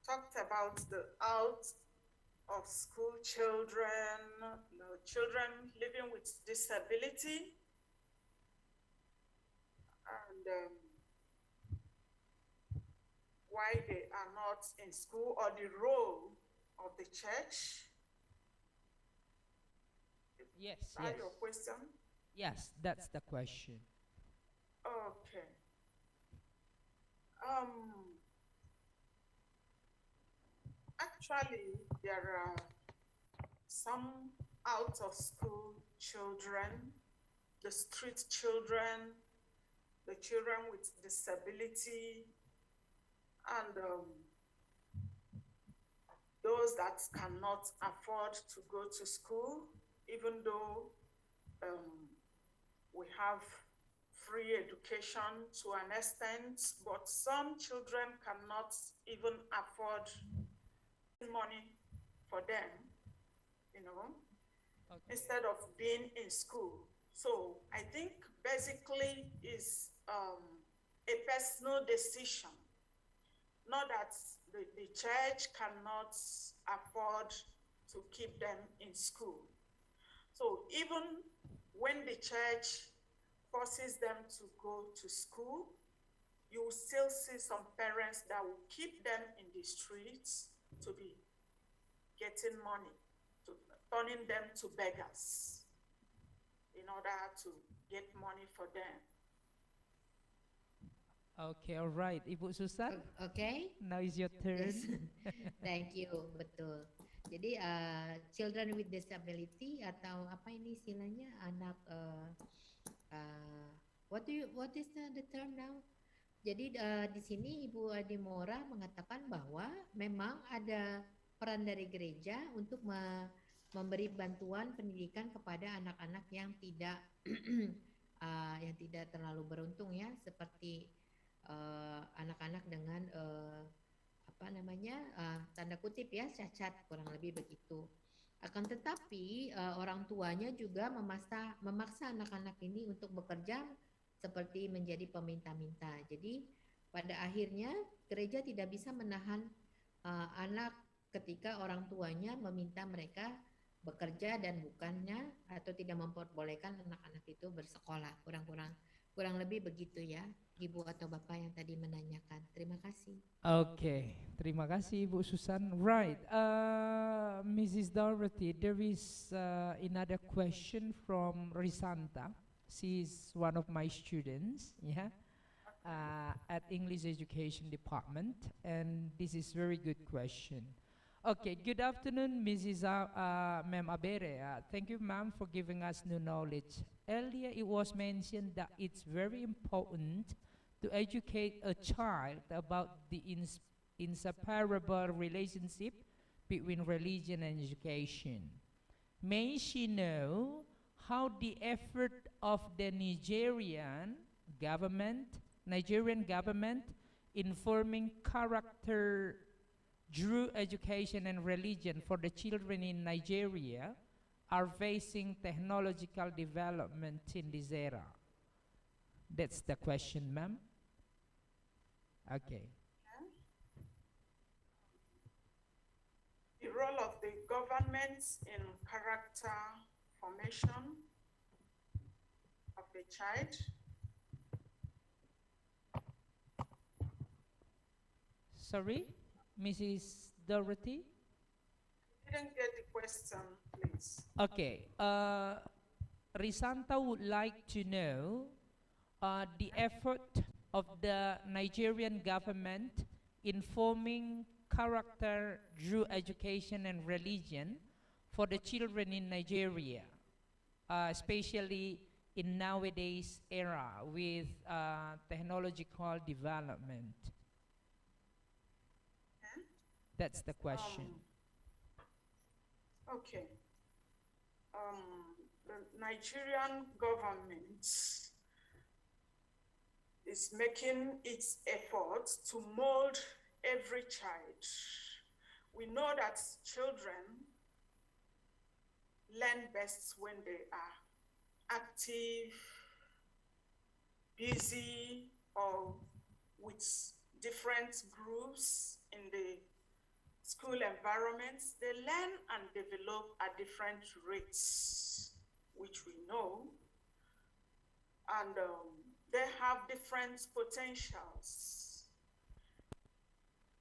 talked about the out of school children, the children living with disability, and why they are not in school, or the role of the church. Yes, Is that yes. your question? Yes, that's the question. Okay. Actually, there are some out of school children, the street children, the children with disability, and those that cannot afford to go to school, even though we have free education to an extent, but some children cannot even afford money for them, Okay. instead of being in school. So I think basically is a personal decision, not that the church cannot afford to keep them in school. So even when the church forces them to go to school, you will still see some parents that will keep them in the streets to be getting money, turning them to beggars in order to get money for them. Okay, all right. Ibu Susan, Okay. now is your Yes. turn. Thank you. Betul. Jadi children with disability atau apa ini istilahnya, anak what is the term now? Jadi di sini Ibu Adimora mengatakan bahwa memang ada peran dari gereja untuk memberi bantuan pendidikan kepada anak-anak yang tidak yang tidak terlalu beruntung, ya, seperti anak-anak dengan apa namanya, tanda kutip ya, cacat, kurang lebih begitu. Akan tetapi orang tuanya juga memaksa anak-anak ini untuk bekerja seperti menjadi peminta-minta. Jadi pada akhirnya gereja tidak bisa menahan anak ketika orang tuanya meminta mereka bekerja dan bukannya, atau tidak memperbolehkan anak-anak itu bersekolah, kurang-kurang Kurang lebih begitu ya, Ibu atau Bapak yang tadi menanyakan. Terima kasih. Okay, terima kasih Ibu Susan. Right, Mrs. Dorothy, there is another question from Risanta. She's one of my students, yeah, at English Education Department, and this is very good question. Okay, good afternoon, Mrs. Ma'am Abere. Thank you, ma'am, for giving us new knowledge. Earlier, it was mentioned that it's very important to educate a child about the inseparable relationship between religion and education. May she know how the effort of the Nigerian government in forming character through education and religion for the children in Nigeria are facing technological development in this era? That's the question, ma'am. Okay. The role of the government in character formation of the child. Sorry, Mrs. Dorothy? I didn't get the question, please. Okay. Risanta would like to know the effort of the Nigerian government in forming character through education and religion for the children in Nigeria, especially in nowadays era with technological development. That's the question. Okay. The Nigerian government is making its efforts to mold every child. We know that children learn best when they are active, busy, or with different groups in the school environments. They learn and develop at different rates, which we know, and they have different potentials.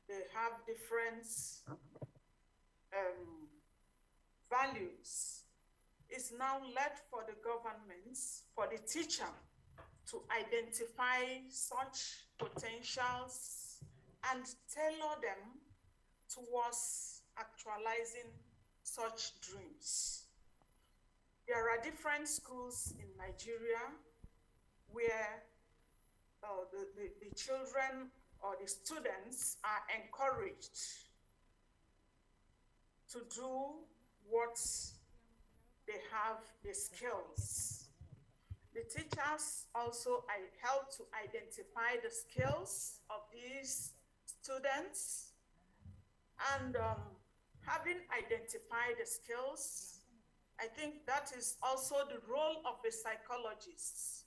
They have different values. It's now left for the governments, for the teacher, to identify such potentials and tailor them towards actualizing such dreams. There are different schools in Nigeria where the children or the students are encouraged to do what they have the skills. The teachers also help to identify the skills of these students, and having identified the skills, I think that is also the role of the psychologists,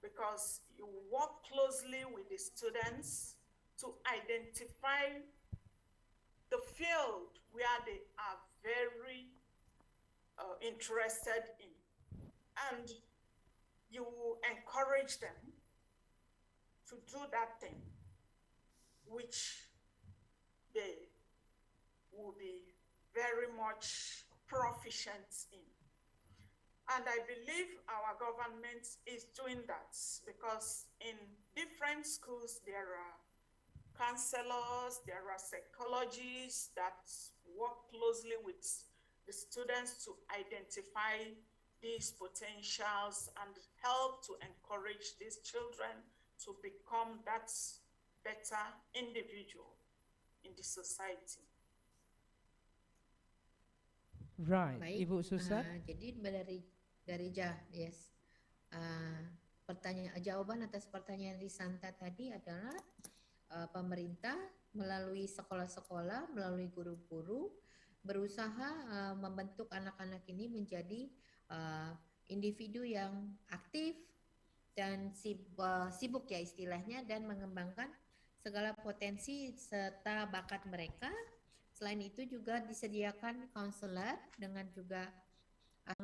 because you work closely with the students to identify the field where they are very interested in, and you encourage them to do that thing which they will be very much proficient in. And I believe our government is doing that, because in different schools there are counselors, there are psychologists that work closely with the students to identify these potentials and help to encourage these children to become that better individual in the society. Right, Baik, Ibu Susan. jadi jawaban atas pertanyaan Risanta tadi adalah pemerintah melalui sekolah-sekolah, melalui guru-guru berusaha membentuk anak-anak ini menjadi individu yang aktif dan sibuk ya istilahnya, dan mengembangkan segala potensi serta bakat mereka. Selain itu juga disediakan konselor dengan juga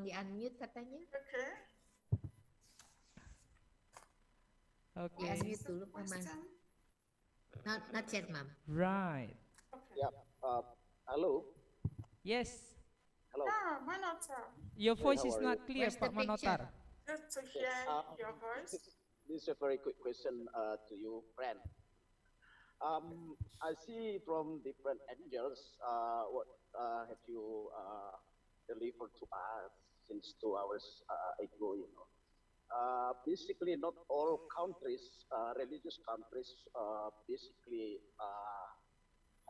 di unmute katanya. Okay. Di Okay. unmute dulu, Mama. Question? Not yet, Ma'am. Right. Okay. Yeah. Hello. Yes. Hello. Manotar, Your Hey, voice how is are not you? clear, Where's the Pak Manotar. picture? good to Yes. hear your voice. This is a very quick question to you, friend. I see from different angles what have you delivered to us since 2 hours ago. Basically, not all countries, religious countries, basically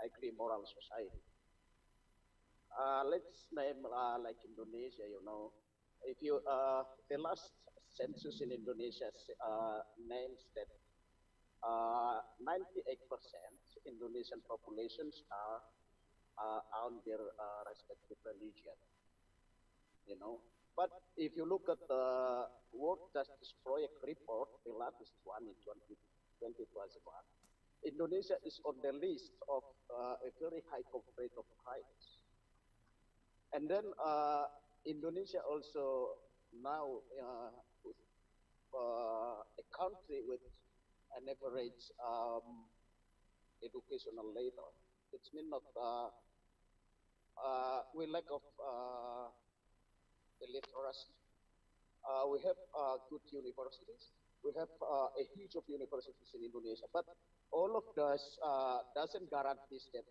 agree moral society. Let's name like Indonesia. If you the last census in Indonesia names that 98% Indonesian populations are on their respective religion. But if you look at the World Justice Project report, the latest one in 2021, Indonesia is on the list of a very high rate of crimes. And then Indonesia also now a country with an average educational level. It means not we lack of literacy. We have good universities. We have a huge of universities in Indonesia, but all of those doesn't guarantee that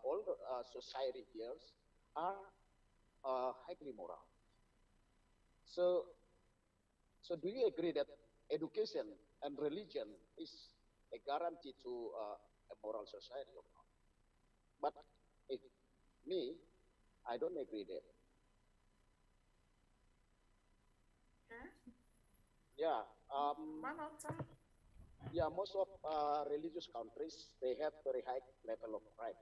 all the society here are highly moral. So do you agree that education and religion is a guarantee to a moral society or not? But if me, I don't agree there. Okay. Yeah. Manotar, Yeah, most of religious countries, they have very high level of crime.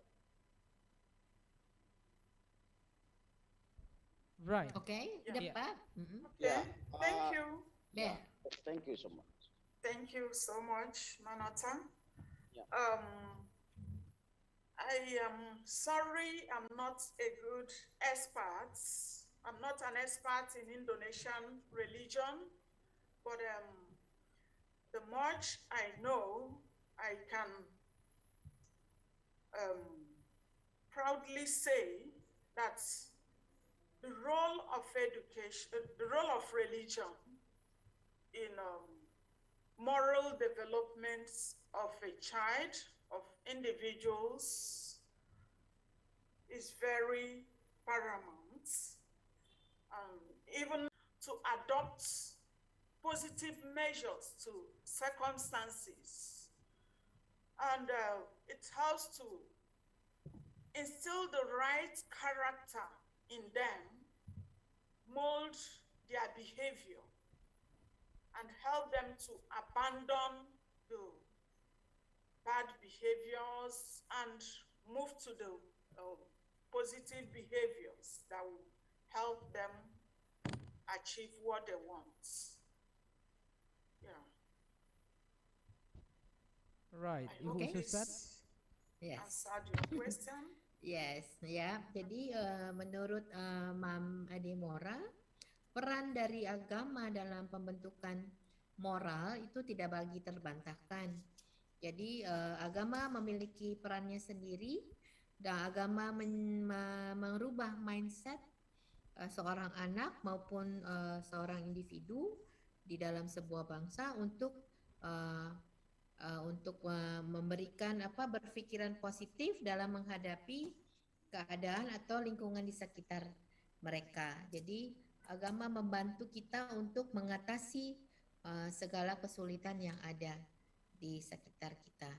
Right. Okay, Yeah. udah Yeah. Pak. Mhm. okay. Yeah. Thank you. There. Thank you so much. Thank you so much, Manotar. Yeah. I am sorry I'm not a good expert. I'm not an expert in Indonesian religion, but the much I know, I can proudly say that the role of education, the role of religion in moral development of a child, of individuals, is very paramount. Even to adopt positive measures to circumstances. And it helps to instill the right character in them, mold their behavior, and help them to abandon the bad behaviors and move to the positive behaviors that will help them achieve what they want. Yeah. Right. I Ibu hope Susan. this Yes. answered your question. Yes, ya. Jadi menurut Mam Ademora, peran dari agama dalam pembentukan moral itu tidak bagi terbantahkan. Jadi agama memiliki perannya sendiri dan agama merubah mindset seorang anak maupun seorang individu di dalam sebuah bangsa untuk memberikan berpikiran positif dalam menghadapi keadaan atau lingkungan di sekitar mereka. Jadi agama membantu kita untuk mengatasi segala kesulitan yang ada di sekitar kita.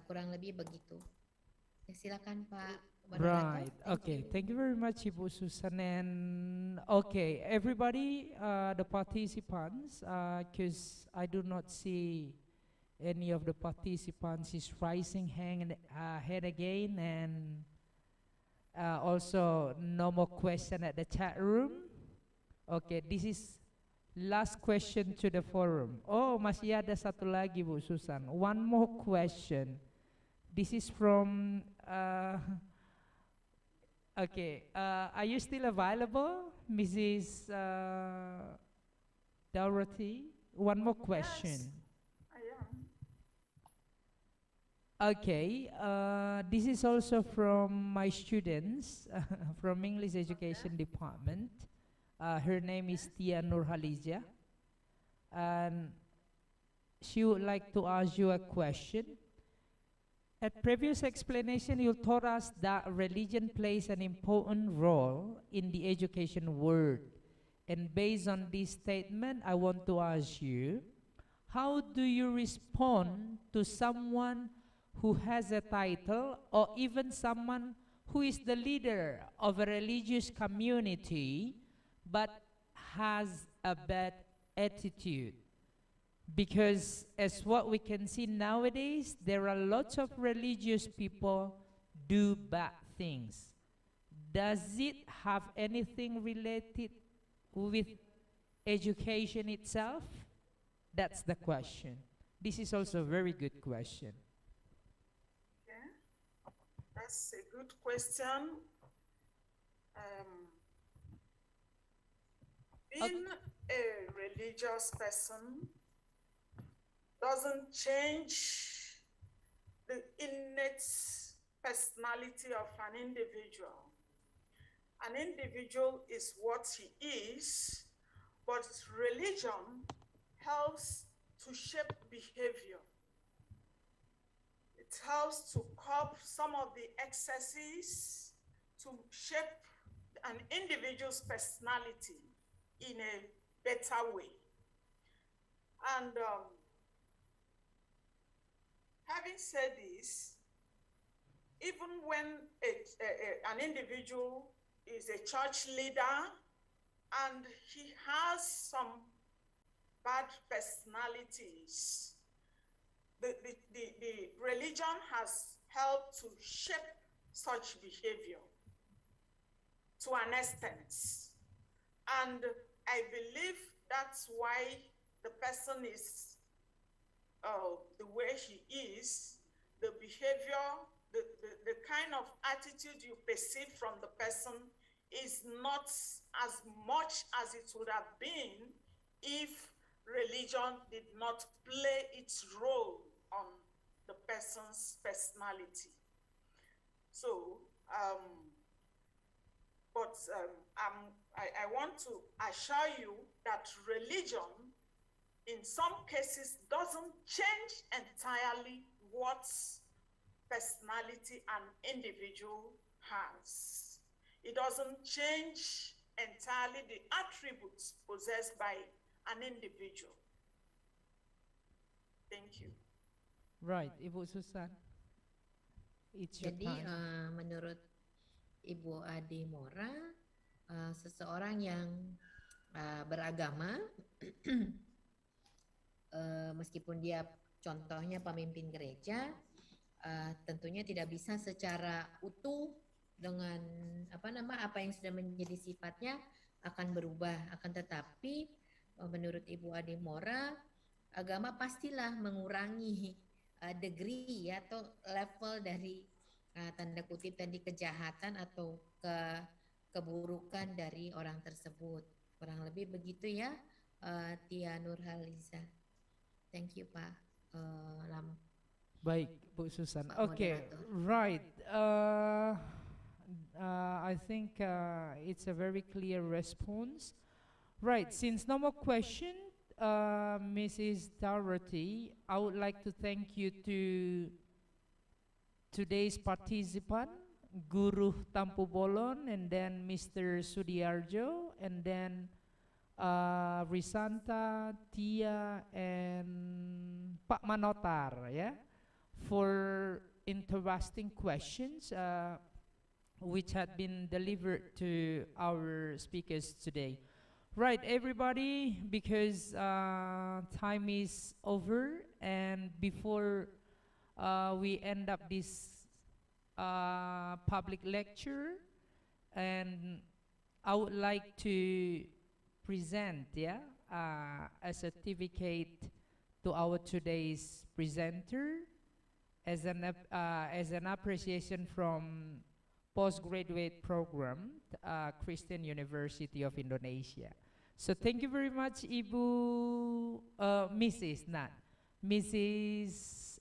Kurang lebih begitu. Silakan Pak moderator. Right. Okay. Thank you very much, Ibu Susan. And okay, everybody, the participants, because I do not see any of the participants is raising hand again, and also no more question at the chat room. Okay, this is last question to the forum. Oh, masih ada satu lagi, Bu Susan. One more question. This is from okay, are you still available, Mrs. Dorothy? one more question. I am. Okay, this is also from my students from English Education Department. Her name is Tia Nurhalizia, and she would like to ask you a question. At previous explanation, you told us that religion plays an important role in the education world. And based on this statement, I want to ask you, how do you respond to someone who has a title or even someone who is the leader of a religious community but has a bad attitude? Because as what we can see nowadays, there are lots of religious people do bad things. Does it have anything related with education itself? That's the question. This is also a very good question. Okay. That's a good question. Being a religious person doesn't change the innate personality of an individual. An individual is what he is, but religion helps to shape behavior. It helps to curb some of the excesses, to shape an individual's personality in a better way. And having said this, even when an individual is a church leader and he has some bad personalities, the religion has helped to shape such behavior to an extent. And I believe that's why the person is the way he is, the behavior, the kind of attitude you perceive from the person is not as much as it would have been if religion did not play its role on the person's personality. So, I want to assure you that religion, in some cases, doesn't change entirely what personality an individual has. It doesn't change entirely the attributes possessed by an individual. Thank you. Right, Ibu Susan. It's your Jadi time. menurut Ibu Ade Mora, seseorang yang beragama, meskipun dia contohnya pemimpin gereja, tentunya tidak bisa secara utuh dengan apa yang sudah menjadi sifatnya akan berubah. Akan tetapi menurut Ibu Ade Mora, agama pastilah mengurangi degree atau level dari tanda kutip tadi kejahatan atau keburukan dari orang tersebut. Kurang lebih begitu ya, Tia Nurhaliza. Thank you, Pak Lam. Baik, Bu Susan. Pak Okay, Moderator. right. I think it's a very clear response. Right, since no more question, Mrs. Dorothy, I would like to thank you to today's participant, Guru Tampu Bolon, and then Mr. Sudiarjo, and then Risanta, Tia, and Pak Manotar, yeah, for interesting questions which had been delivered to our speakers today. Right, everybody, because time is over, and before we end up this public lecture, and I would like to present a certificate to our today's presenter as an appreciation from Postgraduate program, Kristen University of Indonesia. So thank you very much, Ibu, Mrs.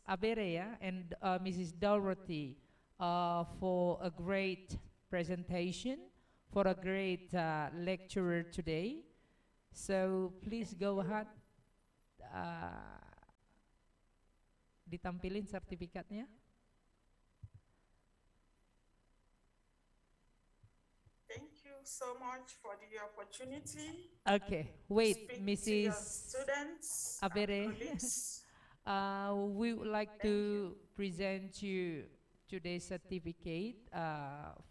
Aberea and Mrs. Dorothy for a great presentation, for a great lecturer today. So please go ahead. Ditampilin sertifikatnya. Thank you so much for the opportunity. Okay, wait, Mrs. Students, Abere. We would like to present you today's certificate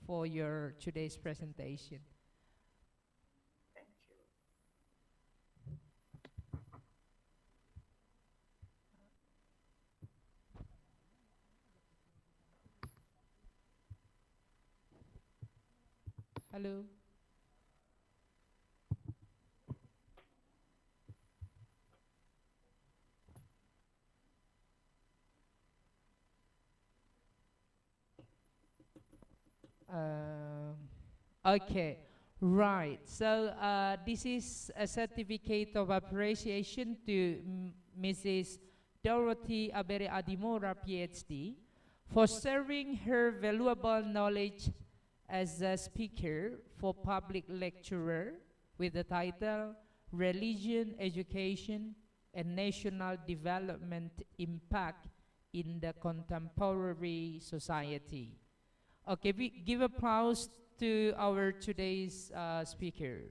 for your today's presentation. Thank you. Hello. Okay, right. So this is a certificate of appreciation to Mrs. Dorothy Abere Adimora, PhD, for sharing her valuable knowledge as a speaker for public lecturer with the title Religion, Education, and National Development Impact in the Contemporary Society. Okay, give applause to our today's speaker.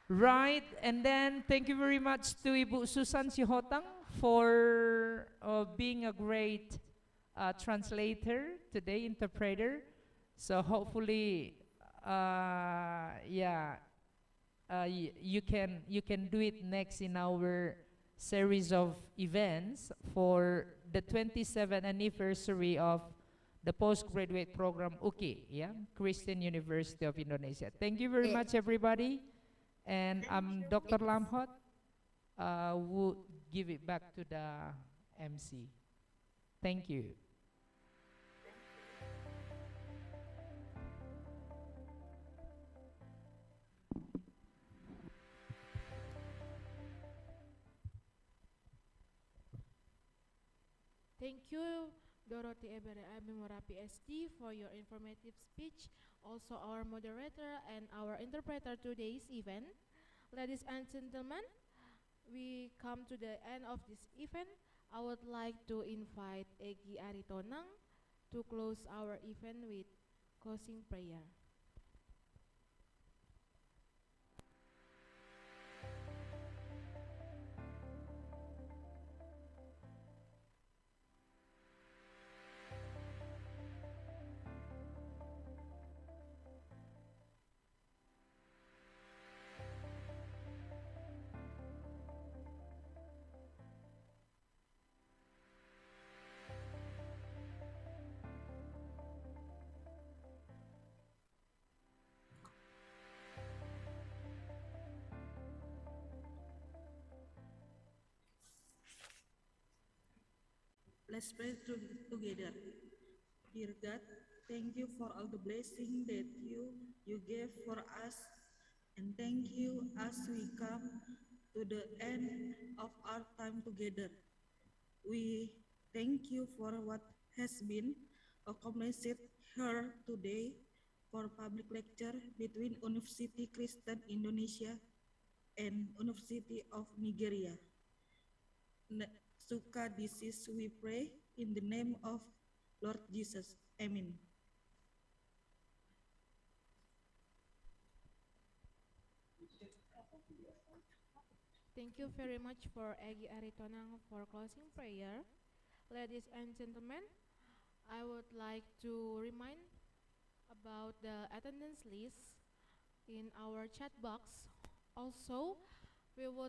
Right, and then thank you very much to Ibu Susan Sihotang for being a great translator today, interpreter. So hopefully, you can do it next in our series of events for the 27th anniversary of the postgraduate program UKI, yeah, Kristen University of Indonesia. Thank you very much, everybody. And Dr. Lamhot would give it back to the MC. Thank you. Thank you, Dorothy Ebere Abimora, PhD, for your informative speech. Also, our moderator and our interpreter today's event. Ladies and gentlemen, we come to the end of this event. I would like to invite Egi Aritonang to close our event with closing prayer. Let's pray together. Dear God, thank you for all the blessing that you gave for us, and thank you as we come to the end of our time together. We thank you for what has been accomplished here today for public lecture between University Kristen Indonesia and University of Nigeria. Nsukka, this is we pray in the name of Lord Jesus. Amen. Thank you very much for Egi Aritonang for closing prayer. Ladies and gentlemen, I would like to remind about the attendance list in our chat box. Also, we would